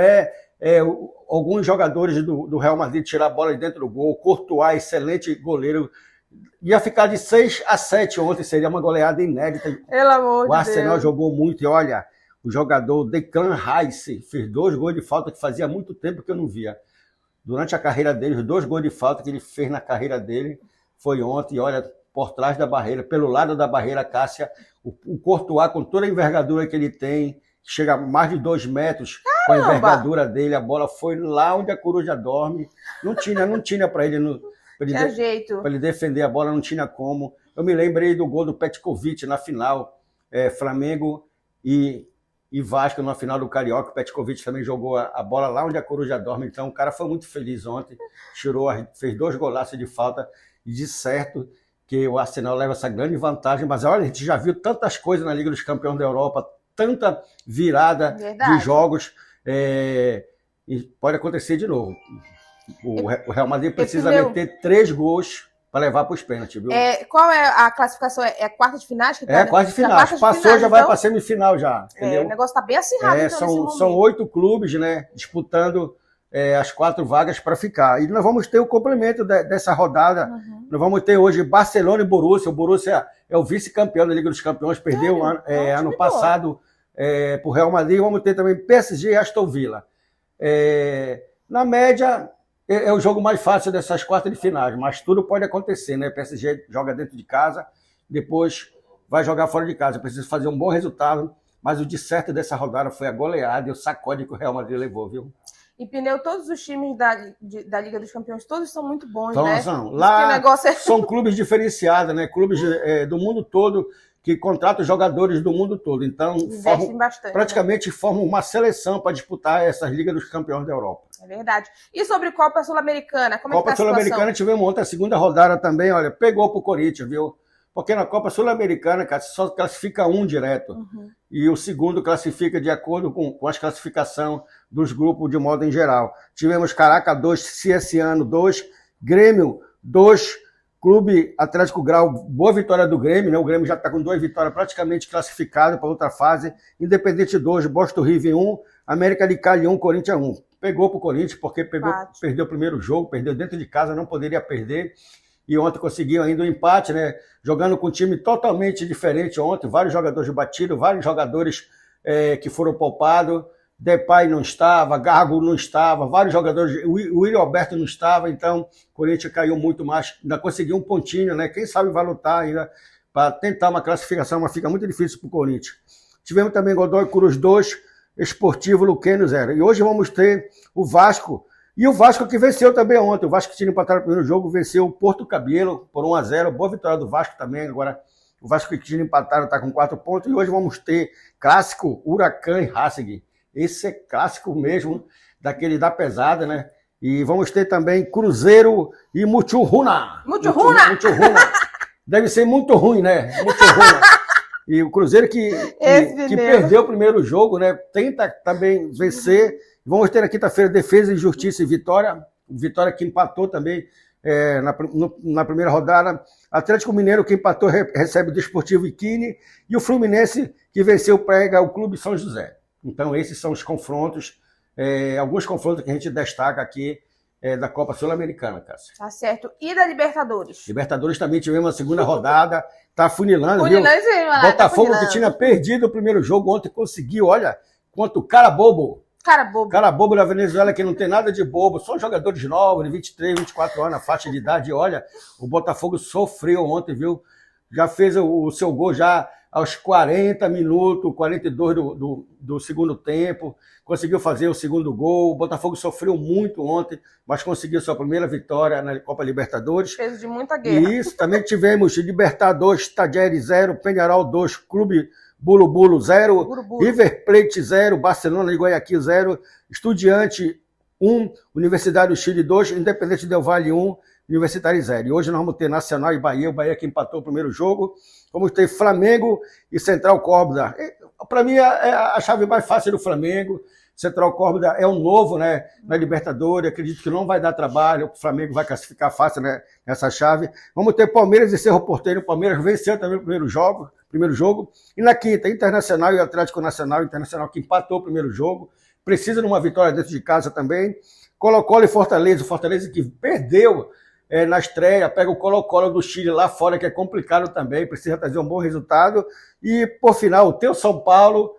alguns jogadores do Real Madrid tirar a bola de dentro do gol. Courtois, excelente goleiro. Ia ficar de 6-7 ontem, seria uma goleada inédita. Pelo amor de Deus. O Arsenal jogou muito e olha, o jogador Declan Rice fez 2 gols de falta que fazia muito tempo que eu não via. Durante a carreira dele, os 2 gols de falta que ele fez na carreira dele foi ontem. E olha, por trás da barreira, pelo lado da barreira, Cássia, o Courtois, com toda a envergadura que ele tem, chega a mais de 2 metros. Caramba! Com a envergadura dele, a bola foi lá onde a coruja dorme. Não tinha para ele... Para ele defender a bola, não tinha como. Eu me lembrei do gol do Petkovic na final, Flamengo e Vasco na final do Carioca. O Petkovic também jogou a bola lá onde a coruja dorme. Então o cara foi muito feliz ontem, fez 2 golaços de falta e de certo que o Arsenal leva essa grande vantagem. Mas olha, a gente já viu tantas coisas na Liga dos Campeões da Europa, tanta virada de jogos, e pode acontecer de novo. O Real Madrid precisa meter 3 gols para levar para os pênaltis, viu? Qual é a classificação? É quarta de finais? Quarta de finais. Passou, já vai para a semifinal já. Entendeu? O negócio está bem acirrado. Então, são 8 clubes, né, disputando as 4 vagas para ficar. E nós vamos ter o complemento dessa rodada. Nós vamos ter hoje Barcelona e Borussia. O Borussia é o vice-campeão da Liga dos Campeões, perdeu ano passado para o Real Madrid. Vamos ter também PSG e Aston Villa. Na média... É o jogo mais fácil dessas quartas de finais, mas tudo pode acontecer, né? O PSG joga dentro de casa, depois vai jogar fora de casa. Precisa fazer um bom resultado, mas o de certo dessa rodada foi a goleada e o sacode que o Real Madrid levou, viu? E, Pneu, todos os times da Liga dos Campeões, todos são muito bons, então, né? Lá são clubes diferenciados, né? Clubes do mundo todo que contratam jogadores do mundo todo. Então, praticamente formam uma seleção para disputar essas Ligas dos Campeões da Europa. É verdade. E sobre Copa Sul-Americana? Como Copa é que tá a Sul-Americana tivemos ontem a segunda rodada também, olha, pegou pro Corinthians, viu? Porque na Copa Sul-Americana, cara, só classifica um direto. E o segundo classifica de acordo com as classificações dos grupos de modo em geral. Tivemos Caracas 2, Cienciano 2, Grêmio 2, Clube Atlético Grau, boa vitória do Grêmio, né? O Grêmio já está com 2 vitórias praticamente classificado para outra fase. Independente 2, Boston River 1, América de Cali 1, Corinthians 1. Pegou para o Corinthians porque perdeu o primeiro jogo, perdeu dentro de casa, não poderia perder. E ontem conseguiu ainda um empate, né? Jogando com um time totalmente diferente ontem, vários jogadores batidos, vários jogadores que foram poupados. Depay não estava, Gago não estava, vários jogadores, o William Alberto não estava, então o Corinthians caiu muito mais, ainda conseguiu um pontinho, né? Quem sabe vai lutar ainda para tentar uma classificação, mas fica muito difícil para o Corinthians. Tivemos também Godoy Cruz 2, Esportivo Luqueno 0. E hoje vamos ter o Vasco, e o Vasco que venceu também ontem. O Vasco que tinha empatado no primeiro jogo, venceu o Porto Cabelo por 1-0. Boa vitória do Vasco também. Agora, o Vasco que tinha empatado está com 4 pontos. E hoje vamos ter clássico Huracan e Racing. Esse é clássico mesmo, daquele da pesada, né? E vamos ter também Cruzeiro e Muchurruna. Muchurruna! Deve ser muito ruim, né? Muchurruna. E o Cruzeiro que perdeu o primeiro jogo, né? Tenta também vencer. Vamos ter na quinta-feira Defesa e Justiça e Vitória. Vitória que empatou também na primeira rodada. Atlético Mineiro que empatou recebe o Desportivo Iquine. E o Fluminense que venceu pega o Clube São José. Então esses são os confrontos. Alguns confrontos que a gente destaca aqui da Copa Sul-Americana, Cássia. Tá certo. E da Libertadores? Libertadores também tivemos a segunda rodada, tá funilando, viu? Lá, Botafogo tá que tinha perdido o primeiro jogo, ontem conseguiu, olha, quanto cara bobo. Cara bobo da Venezuela, que não tem nada de bobo, só jogadores novos, de 23, 24 anos, na faixa de idade. Olha, o Botafogo sofreu ontem, viu? Já fez o seu gol já aos 40 minutos, 42 do segundo tempo. Conseguiu fazer o segundo gol. O Botafogo sofreu muito ontem, mas conseguiu sua primeira vitória na Copa Libertadores. Fez de muita guerra. Isso, também tivemos Libertad 2, Tajeres 0, Peñarol 2, Clube Bulu 0, River Plate 0, Barcelona de Guayaquil 0, Estudiante 1, Universidade do Chile 2, Independente Del Valle 1, Universitário 0. E hoje nós vamos ter Nacional e Bahia, o Bahia que empatou o primeiro jogo. Vamos ter Flamengo e Central Córdoba. Para mim é a chave mais fácil do Flamengo. Central Córdoba é um novo, né, na Libertadores, acredito que não vai dar trabalho, o Flamengo vai classificar fácil, né, nessa chave. Vamos ter Palmeiras e Cerro Porteiro, o Palmeiras venceu também o primeiro jogo. E na quinta, Internacional e Atlético Nacional, Internacional que empatou o primeiro jogo, precisa de uma vitória dentro de casa também. Colo-Colo e Fortaleza, o Fortaleza que perdeu na estreia, pega o Colo-Colo do Chile lá fora, que é complicado também, precisa trazer um bom resultado. E, por final, tem o São Paulo,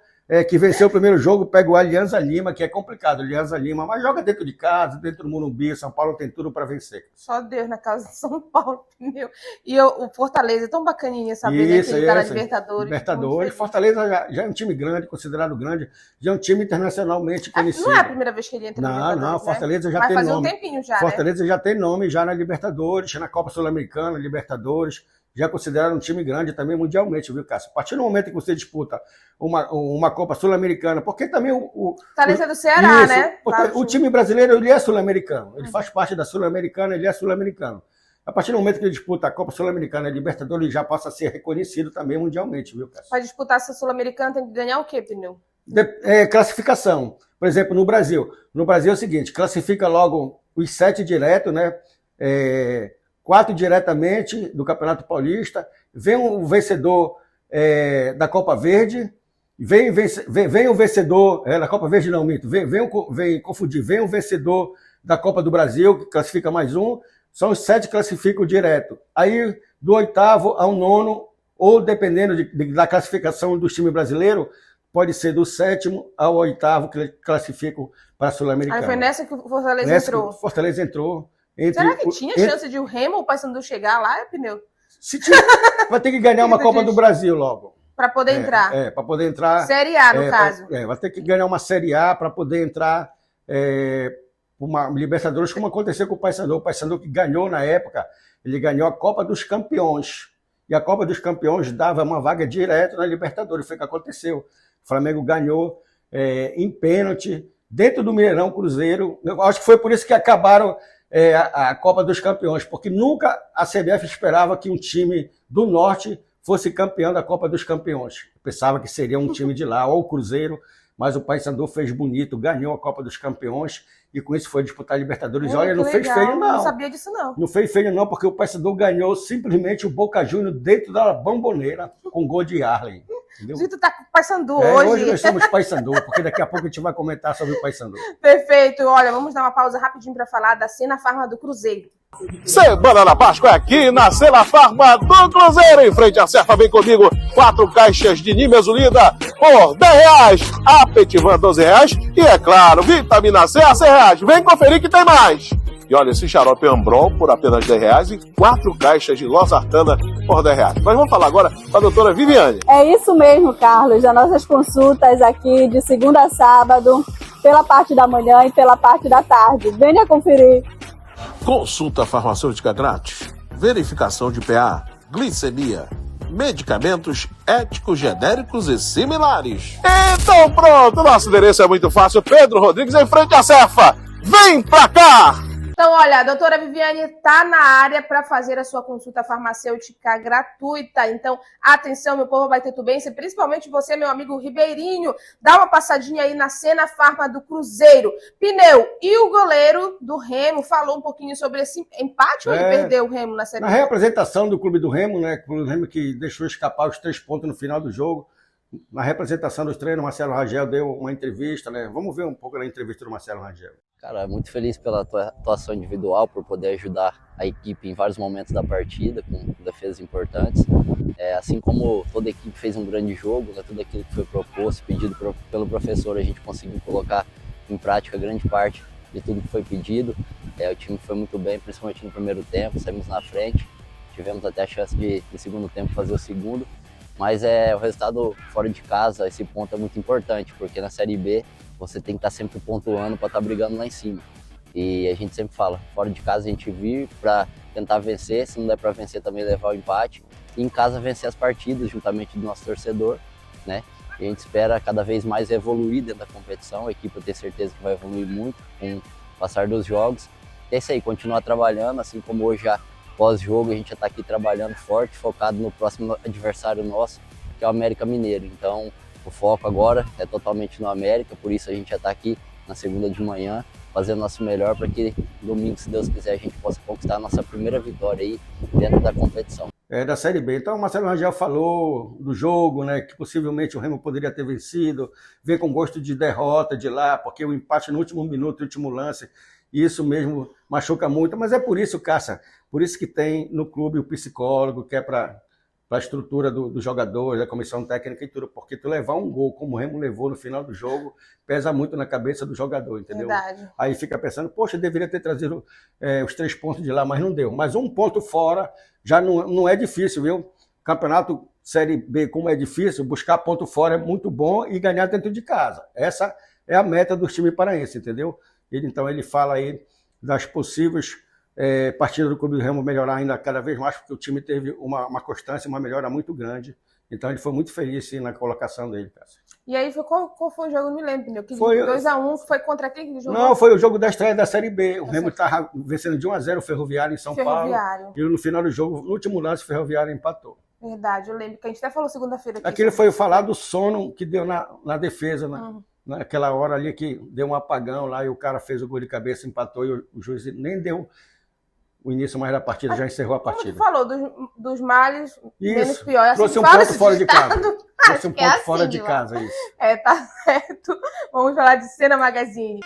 que venceu o primeiro jogo, pega o Alianza Lima, que é complicado, Alianza Lima, mas joga dentro de casa, dentro do Morumbi, São Paulo tem tudo para vencer. Só Deus na casa de São Paulo, meu. E o Fortaleza, é tão bacaninha saber, né, que ele tá na Libertadores. Fortaleza já é um time grande, considerado grande, já é um time internacionalmente conhecido. Não é a primeira vez que ele entra na Libertadores, Não, Fortaleza já vai tem fazer nome. Um tempinho já, Fortaleza já tem nome já na Libertadores, na Copa Sul-Americana, Libertadores, já é considerado um time grande também mundialmente, viu, Cássio? A partir do momento que você disputa uma Copa Sul-Americana, porque também o Fortaleza do Ceará, né? O time brasileiro, ele é sul-americano, ele faz parte da Sul-Americana, ele é sul-americano. A partir do momento que ele disputa a Copa Sul-Americana e a Libertadores, ele já passa a ser reconhecido também mundialmente, viu, Cássio? Para disputar essa Sul-Americana tem que ganhar o quê, Pneu? Classificação. Por exemplo, no Brasil. No Brasil é o seguinte, classifica logo os 7 direto, né? 4 diretamente do Campeonato Paulista, vem o vencedor da Copa Verde, vem o vencedor da Copa Verde, não, mito, vem o vencedor da Copa do Brasil, que classifica mais um, são os 7 que classificam direto. Aí, do 8º ao 9º, ou dependendo da classificação do time brasileiro, pode ser do 7º ao 8º que classificam para a Sul-Americana. Aí foi nessa que o Fortaleza entrou. Fortaleza entrou. Será que tinha chance de o Remo ou o Paysandu chegar lá, Pneu? Se tiver, vai ter que ganhar uma Copa do Brasil logo. Para poder entrar. Para poder entrar. Série A, no caso. Vai ter que ganhar uma Série A para poder entrar uma Libertadores, como aconteceu com o Paysandu. O Paysandu que ganhou na época, ele ganhou a Copa dos Campeões. E a Copa dos Campeões dava uma vaga direto na Libertadores. Foi o que aconteceu. O Flamengo ganhou em pênalti, dentro do Mineirão Cruzeiro. Eu acho que foi por isso que acabaram a Copa dos Campeões, porque nunca a CBF esperava que um time do Norte fosse campeão da Copa dos Campeões. Pensava que seria um time de lá, ou o Cruzeiro, mas o Paysandu fez bonito, ganhou a Copa dos Campeões e com isso foi disputar a Libertadores. Olha, não fez feio não. Não sabia disso não. Não fez feio não, porque o Paysandu ganhou simplesmente o Boca Juniors dentro da Bomboneira com gol de Arlen. Tu tá com o Paysandu hoje. Hoje nós estamos Paysandu, porque daqui a pouco a gente vai comentar sobre o Paysandu. Perfeito. Olha, vamos dar uma pausa rapidinho para falar da Cena Farma do Cruzeiro. Semana da Páscoa é aqui na Cena Farma do Cruzeiro, em frente à Cefa. Vem comigo, 4 caixas de Nimesulida por R$10, Apetivan R$12 e, é claro, Vitamina C a R$100. Vem conferir que tem mais. E olha, esse xarope Ambron por apenas R$10 e 4 caixas de Losartana por R$10. Mas vamos falar agora com a doutora Viviane. É isso mesmo, Carlos. As nossas consultas aqui de segunda a sábado, pela parte da manhã e pela parte da tarde. Venha conferir. Consulta farmacêutica grátis, verificação de PA, glicemia, medicamentos éticos, genéricos e similares. Então pronto, nosso endereço é muito fácil. Pedro Rodrigues em frente à Cefa. Vem pra cá! Então, olha, a doutora Viviane está na área para fazer a sua consulta farmacêutica gratuita. Então, atenção, meu povo baitetubense, principalmente você, meu amigo Ribeirinho, dá uma passadinha aí na Cena Farma do Cruzeiro. Pneu, e o goleiro do Remo falou um pouquinho sobre esse empate ou ele perdeu o Remo na Série B? Na reapresentação do Clube do Remo, né? O Clube do Remo que deixou escapar os 3 pontos no final do jogo. Na representação dos treinos, o Marcelo Rangel deu uma entrevista, né? Vamos ver um pouco da entrevista do Marcelo Rangel. Cara, muito feliz pela tua atuação individual, por poder ajudar a equipe em vários momentos da partida, com defesas importantes. Assim como toda a equipe fez um grande jogo, né, tudo aquilo que foi proposto, pedido pelo professor, a gente conseguiu colocar em prática grande parte de tudo que foi pedido. O time foi muito bem, principalmente no primeiro tempo, saímos na frente, tivemos até a chance de segundo tempo fazer o segundo, mas o resultado fora de casa, esse ponto é muito importante, porque na Série B você tem que estar sempre pontuando para estar brigando lá em cima. E a gente sempre fala, fora de casa a gente vir para tentar vencer, se não der para vencer também levar o empate, e em casa vencer as partidas juntamente do nosso torcedor, né? E a gente espera cada vez mais evoluir dentro da competição, a equipe eu tenho certeza que vai evoluir muito com o passar dos jogos. E é isso aí, continuar trabalhando, assim como hoje já pós-jogo a gente já está aqui trabalhando forte, focado no próximo adversário nosso, que é o América Mineiro. Então o foco agora é totalmente no América, por isso a gente já está aqui na segunda de manhã, fazendo o nosso melhor para que domingo, se Deus quiser, a gente possa conquistar a nossa primeira vitória aí dentro da competição. Da Série B. Então o Marcelo Rangel falou do jogo, né, que possivelmente o Remo poderia ter vencido, vem com gosto de derrota de lá, porque o empate no último minuto, no último lance, isso mesmo machuca muito, mas é por isso, Cássia, por isso que tem no clube o psicólogo, que é para a estrutura dos jogadores, da comissão técnica e tudo, porque tu levar um gol como o Remo levou no final do jogo, pesa muito na cabeça do jogador, entendeu? Verdade. Aí fica pensando, poxa, deveria ter trazido os 3 pontos de lá, mas não deu. Mas 1 ponto fora já não é difícil, viu? Campeonato Série B, como é difícil, buscar ponto fora é muito bom e ganhar dentro de casa. Essa é a meta do time paraense, entendeu? Então ele fala aí das possíveis partidas do Clube do Remo melhorar ainda cada vez mais, porque o time teve uma constância, uma melhora muito grande. Então ele foi muito feliz sim, na colocação dele, Cássio. E aí, qual foi o jogo? Não me lembro, entendeu? Que foi 2-1, foi contra quem que jogou? Não, foi o jogo da estreia da Série B. O Remo estava vencendo de 1-0 o Ferroviário em São Paulo. E no final do jogo, no último lance, o Ferroviário empatou. Verdade, eu lembro que a gente até falou segunda-feira. Aquilo foi falar do sono que deu na defesa, né? Naquela hora ali que deu um apagão lá e o cara fez o gol de cabeça, empatou e o juiz nem deu o início mais da partida, já encerrou a partida. Como tu falou dos males, menos pior. Assim, trouxe um ponto fora de casa. Trouxe um ponto fora de casa, isso. Tá certo. Vamos falar de Cena Magazine.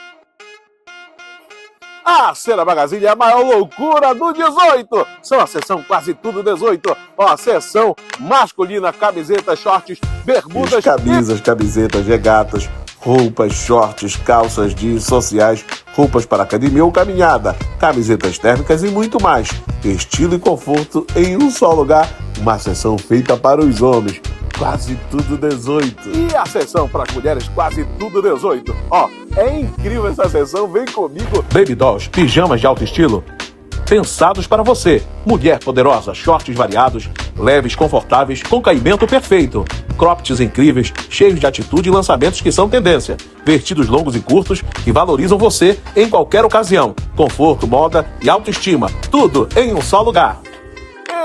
A Cena Magazine é a maior loucura do 18. São a seção quase tudo 18. A seção masculina, camisetas, shorts, bermudas, camisas, camisetas, regatas, roupas, shorts, calças jeans sociais, roupas para academia ou caminhada, camisetas térmicas e muito mais. Estilo e conforto em um só lugar. Uma seção feita para os homens. Quase tudo 18. E a seção para as mulheres, quase tudo 18. É incrível essa seção, vem comigo. Baby dolls, pijamas de alto estilo, pensados para você. Mulher poderosa, shorts variados, leves, confortáveis, com caimento perfeito. Croppeds incríveis, cheios de atitude e lançamentos que são tendência. Vestidos longos e curtos que valorizam você em qualquer ocasião. Conforto, moda e autoestima. Tudo em um só lugar.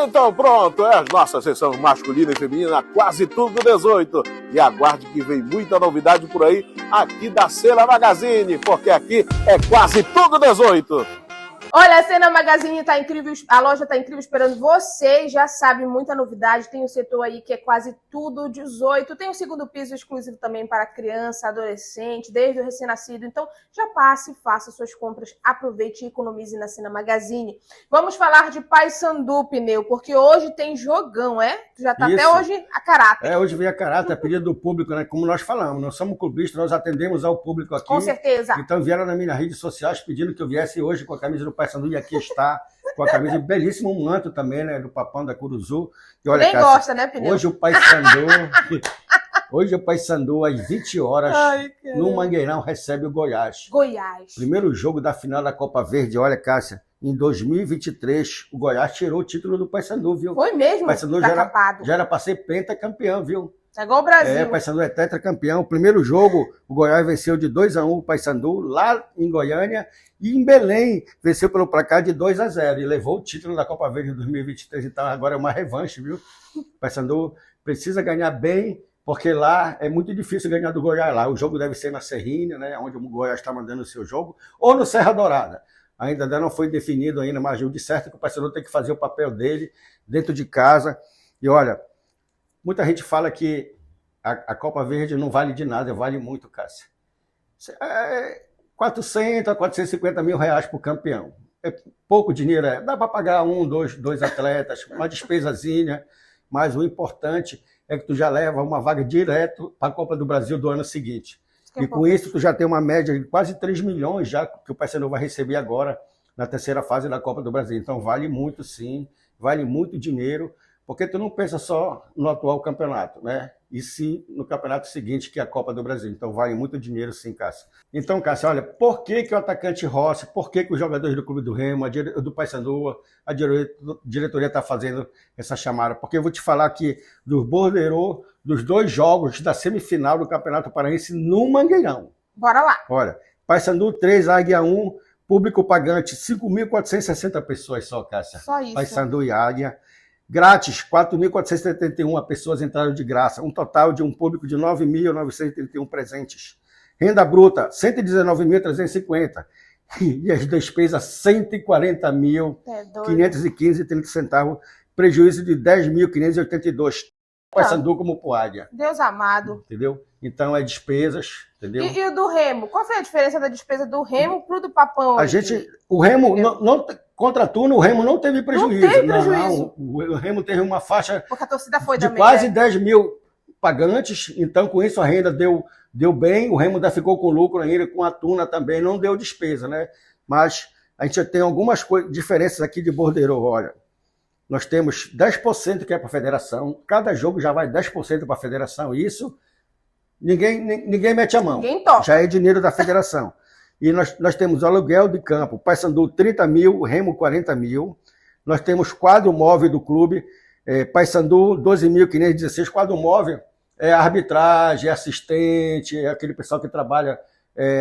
Então pronto, é a nossa seção masculina e feminina, quase tudo 18. E aguarde que vem muita novidade por aí, aqui da Cena Magazine, porque aqui é quase tudo 18. Olha, a Cena Magazine tá incrível, a loja tá incrível esperando vocês, já sabe, muita novidade, tem o setor aí que é quase tudo 18, tem o segundo piso exclusivo também para criança, adolescente, desde o recém-nascido, então já passe, faça suas compras, aproveite e economize na Cena Magazine. Vamos falar de Paysandu, Pneu, porque hoje tem jogão, Já tá até hoje a caráter. Hoje vem a caráter, a pedido do público, né? Como nós falamos, nós somos clubistas, nós atendemos ao público aqui. Com certeza. Então vieram nas minhas redes sociais pedindo que eu viesse hoje com a camisa do Paysandu, e aqui está, com a camisa, belíssimo manto também, né, do Papão da Curuzu. E olha, nem Cássia, gosta, né, Pneu? Hoje o Paysandu, às 20 horas, no Mangueirão, recebe o Goiás. Primeiro jogo da final da Copa Verde. Olha, Cássia, em 2023, o Goiás tirou o título do Paysandu, viu? Foi mesmo? O Paysandu já era para ser pentacampeão, viu? É igual o Brasil. O Paysandu é tetracampeão. Primeiro jogo, o Goiás venceu de 2-1 o Paysandu, lá em Goiânia, e em Belém venceu pelo placar de 2-0 e levou o título da Copa Verde em 2023. Então agora é uma revanche, viu? O Paysandu precisa ganhar bem, porque lá é muito difícil ganhar do Goiás lá. O jogo deve ser na Serrinha, né, onde o Goiás está mandando o seu jogo, ou no Serra Dourada. Ainda não foi definido ainda, mas o de certo é que o Paysandu tem que fazer o papel dele dentro de casa. E olha, muita gente fala que A Copa Verde não vale de nada, vale muito, Cássia. 400 a 450 mil reais por campeão. É pouco dinheiro, dá para pagar dois atletas, uma despesazinha, mas o importante é que tu já leva uma vaga direto para a Copa do Brasil do ano seguinte. E com isso tu já tem uma média de quase 3 milhões já que o Paysandu vai receber agora na terceira fase da Copa do Brasil. Então vale muito sim, vale muito dinheiro, porque tu não pensa só no atual campeonato, né? E sim no campeonato seguinte, que é a Copa do Brasil. Então vale muito dinheiro sim, Cássio. Então, Cássio, olha, por que o atacante Rossi, por que os jogadores do Clube do Remo, do Paysandu, a diretoria está fazendo essa chamada? Porque eu vou te falar aqui dos borderô dos 2 jogos da semifinal do Campeonato Paraense no Mangueirão. Bora lá. Olha, Paysandu 3, Águia 1, público pagante 5.460 pessoas só, Cássia. Só isso. Paysandu e Águia. Grátis, 4.471 pessoas entraram de graça, um total de um público de 9.931 presentes. Renda bruta, 119.350. E as despesas, 140.515,30 centavos, prejuízo de 10.582. Paysandu como pro Águia. Deus amado. Entendeu? Então é despesas, entendeu? E o do Remo? Qual foi a diferença da despesa do Remo pro do Papão? O Remo, contra a turno, o Remo não teve prejuízo. Não teve prejuízo. O Remo teve uma faixa porque a torcida foi de também, quase né? 10 mil pagantes, então com isso a renda deu bem, o Remo ainda ficou com lucro ainda, com a Tuna também, não deu despesa, né? Mas a gente tem algumas diferenças aqui de borderô, olha. Nós temos 10% que é para a federação, cada jogo já vai 10% para a federação, isso ninguém mete a mão. Ninguém toca. Já é dinheiro da federação. E nós temos aluguel de campo, Paysandu 30 mil, Remo 40 mil. Nós temos quadro móvel do clube, Paysandu 12.516, quadro móvel é arbitragem, é assistente, é aquele pessoal que trabalha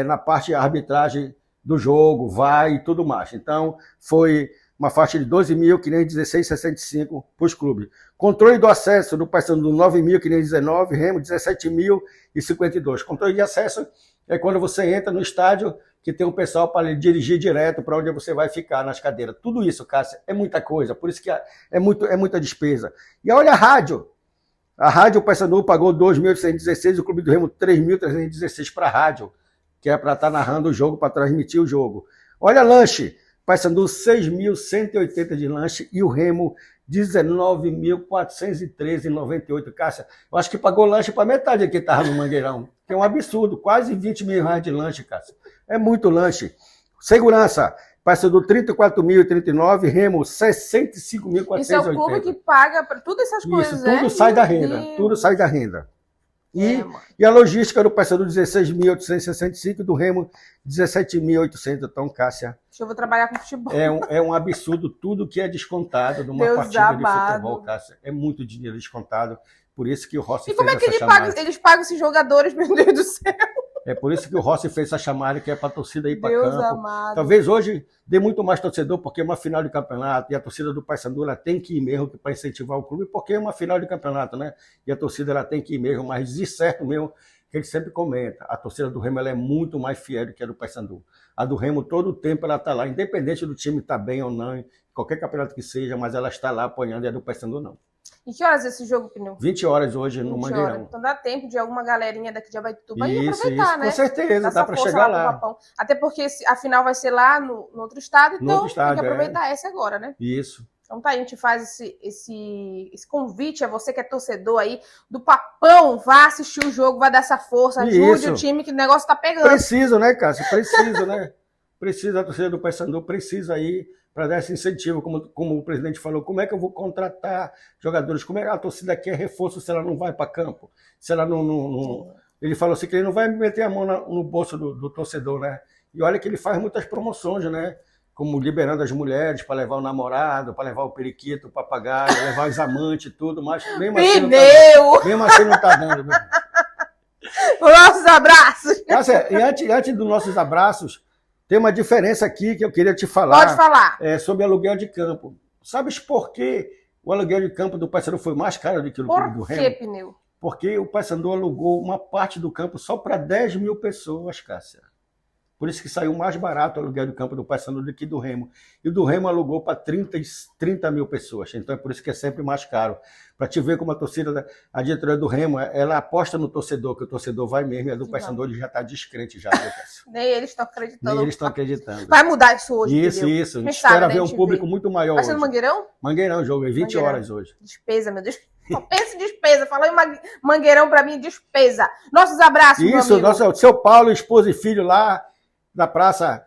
na parte de arbitragem do jogo, vai e tudo mais. Então, foi uma faixa de 12.516,65 para os clubes. Controle do acesso do Paysandu 9.519, Remo 17.052. Controle de acesso é quando você entra no estádio que tem um pessoal para dirigir direto para onde você vai ficar nas cadeiras. Tudo isso, Cássia, é muita coisa, por isso que é muita despesa. E olha a rádio. A rádio, o Paysandu pagou 2.816, o Clube do Remo 3.316 para a rádio, que é para estar narrando o jogo, para transmitir o jogo. Olha lanche. Paysandu 6.180 de lanche e o Remo 19.413,98. Cássia, eu acho que pagou lanche para metade aqui que estava no Mangueirão. Que é um absurdo, quase 20 mil reais de lanche, Cássia. É muito lanche. Segurança, Paysandu 34.039, Remo 65.480. Isso é o clube que paga para todas essas coisas, né? Tudo sai da renda, tudo sai da renda. E a logística do Paysandu 16.865 e do Remo 17.800. Então, Cássia... Eu vou trabalhar com futebol. É um absurdo tudo que é descontado de uma partida de futebol, Cássia. É muito dinheiro descontado. Por isso que o Rossi fez essa chamada. E como é que eles pagam esses jogadores, meu Deus do céu? É por isso que o Rossi fez essa chamada, que é para a torcida ir para campo. Amado. Talvez hoje dê muito mais torcedor, porque é uma final de campeonato, e a torcida do Paysandu tem que ir mesmo para incentivar o clube, porque é uma final de campeonato, né? E a torcida ela tem que ir mesmo, mas de certo mesmo, que ele sempre comenta, a torcida do Remo ela é muito mais fiel do que a do Paysandu. A do Remo, todo o tempo, ela está lá, independente do time estar bem ou não, em qualquer campeonato que seja, mas ela está lá apoiando, e a do Paysandu não. E que horas é esse jogo, Pneu? 20 horas hoje no Mangueirão. Então dá tempo de alguma galerinha daqui de Abaetuba ir aproveitar, né? Com certeza, dá para chegar lá. Até porque a final vai ser lá no outro estado, então tem que aproveitar essa agora, né? Isso. Então tá, a gente faz esse convite a você que é torcedor aí do Papão, vá assistir o jogo, vai dar essa força, ajude o time que o negócio tá pegando. Preciso, né, Cássio? Preciso, né? Precisa, a torcida do Paysandu precisa ir para dar esse incentivo, como o presidente falou, como é que eu vou contratar jogadores, como é que a torcida quer reforço se ela não vai para campo, se ela não... Ele falou assim que ele não vai meter a mão no bolso do torcedor, né? E olha que ele faz muitas promoções, né? Como liberando as mulheres para levar o namorado, para levar o periquito, o papagaio, levar os amantes, tudo, mas mesmo assim não tá dando. Viu? Nossos abraços! Cássia, e antes dos nossos abraços, tem uma diferença aqui que eu queria te falar. Pode falar. Sobre aluguel de campo. Sabes por que o aluguel de campo do Paysandu foi mais caro do que o do Remo? Por que, Pneu? Porque o Paysandu alugou uma parte do campo só para 10 mil pessoas, Cássia. Por isso que saiu mais barato o aluguel do campo do Paysandu do que do Remo. E o do Remo alugou para 30 mil pessoas. Então é por isso que é sempre mais caro. Para te ver como a torcida, a diretoria do Remo, ela aposta no torcedor, que o torcedor vai mesmo. E a do Paysandu ele já está descrente já. Nem eles estão acreditando. Nem eles estão acreditando. Vai mudar isso hoje, Isso. A gente espera espera ver um público muito maior hoje. Vai ser no hoje. Mangueirão? Mangueirão, jogo, é 20 Mangueirão. horas hoje. Despesa, meu Deus. Só pensa em despesa. Falou em Mangueirão para mim, despesa. Nossos abraços, meu amigo. Isso, seu Paulo, esposa e filho lá, da praça,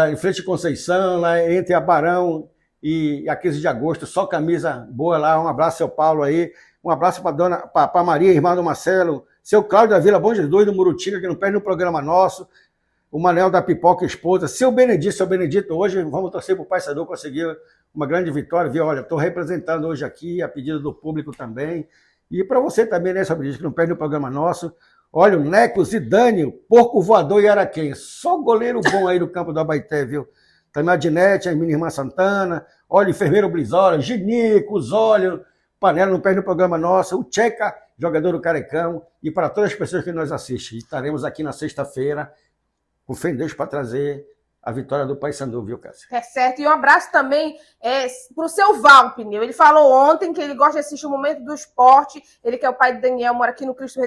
em frente de Conceição, lá entre a Barão e a 15 de agosto, só camisa boa lá. Um abraço, seu Paulo aí. Um abraço para Maria, irmã do Marcelo. Seu Cláudio da Vila Bom Jesus, do Murutinga, que não perde no programa nosso. O Manel da Pipoca, esposa. Seu Benedito, hoje vamos torcer para o Paysandu conseguir uma grande vitória. Viu? Olha, estou representando hoje aqui, a pedido do público também. E para você também, né, seu Benedito, que não perde no programa nosso. Olha, o Neco, Zidane, o Porco Voador e Araquém. Só goleiro bom aí no campo do Abaeté, viu? Também a Dinete, a minha irmã Santana. Olha, o enfermeiro Brizola, Ginico, Zólio, Panela, não perde no programa nosso. O Tcheca, jogador do Carecão. E para todas as pessoas que nos assistem. Estaremos aqui na sexta-feira, com fé em Deus, para trazer a vitória do Paysandu, viu, Cássia? É certo. E um abraço também para o seu Val, Pneu. Ele falou ontem que ele gosta de assistir o Momento do Esporte. Ele que é o pai de Daniel, mora aqui no Cristo,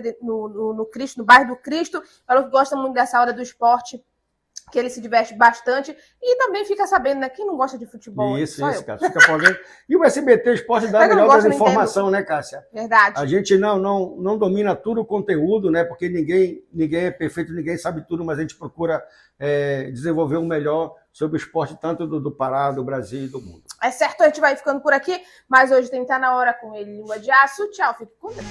no bairro do Cristo. Falou que gosta muito dessa hora do esporte, que ele se diverte bastante. E também fica sabendo, né? Quem não gosta de futebol? Isso, Cássia. Fica por dentro. E o SBT Esporte dá a melhor das informações, né, Cássia? Verdade. A gente não domina tudo o conteúdo, né? Porque ninguém é perfeito, ninguém sabe tudo, mas a gente procura desenvolver o melhor sobre o esporte, tanto do Pará, do Brasil e do mundo. É certo, a gente vai ficando por aqui, mas hoje tem que estar na hora com ele, Língua de Aço. Tchau, fique com Deus.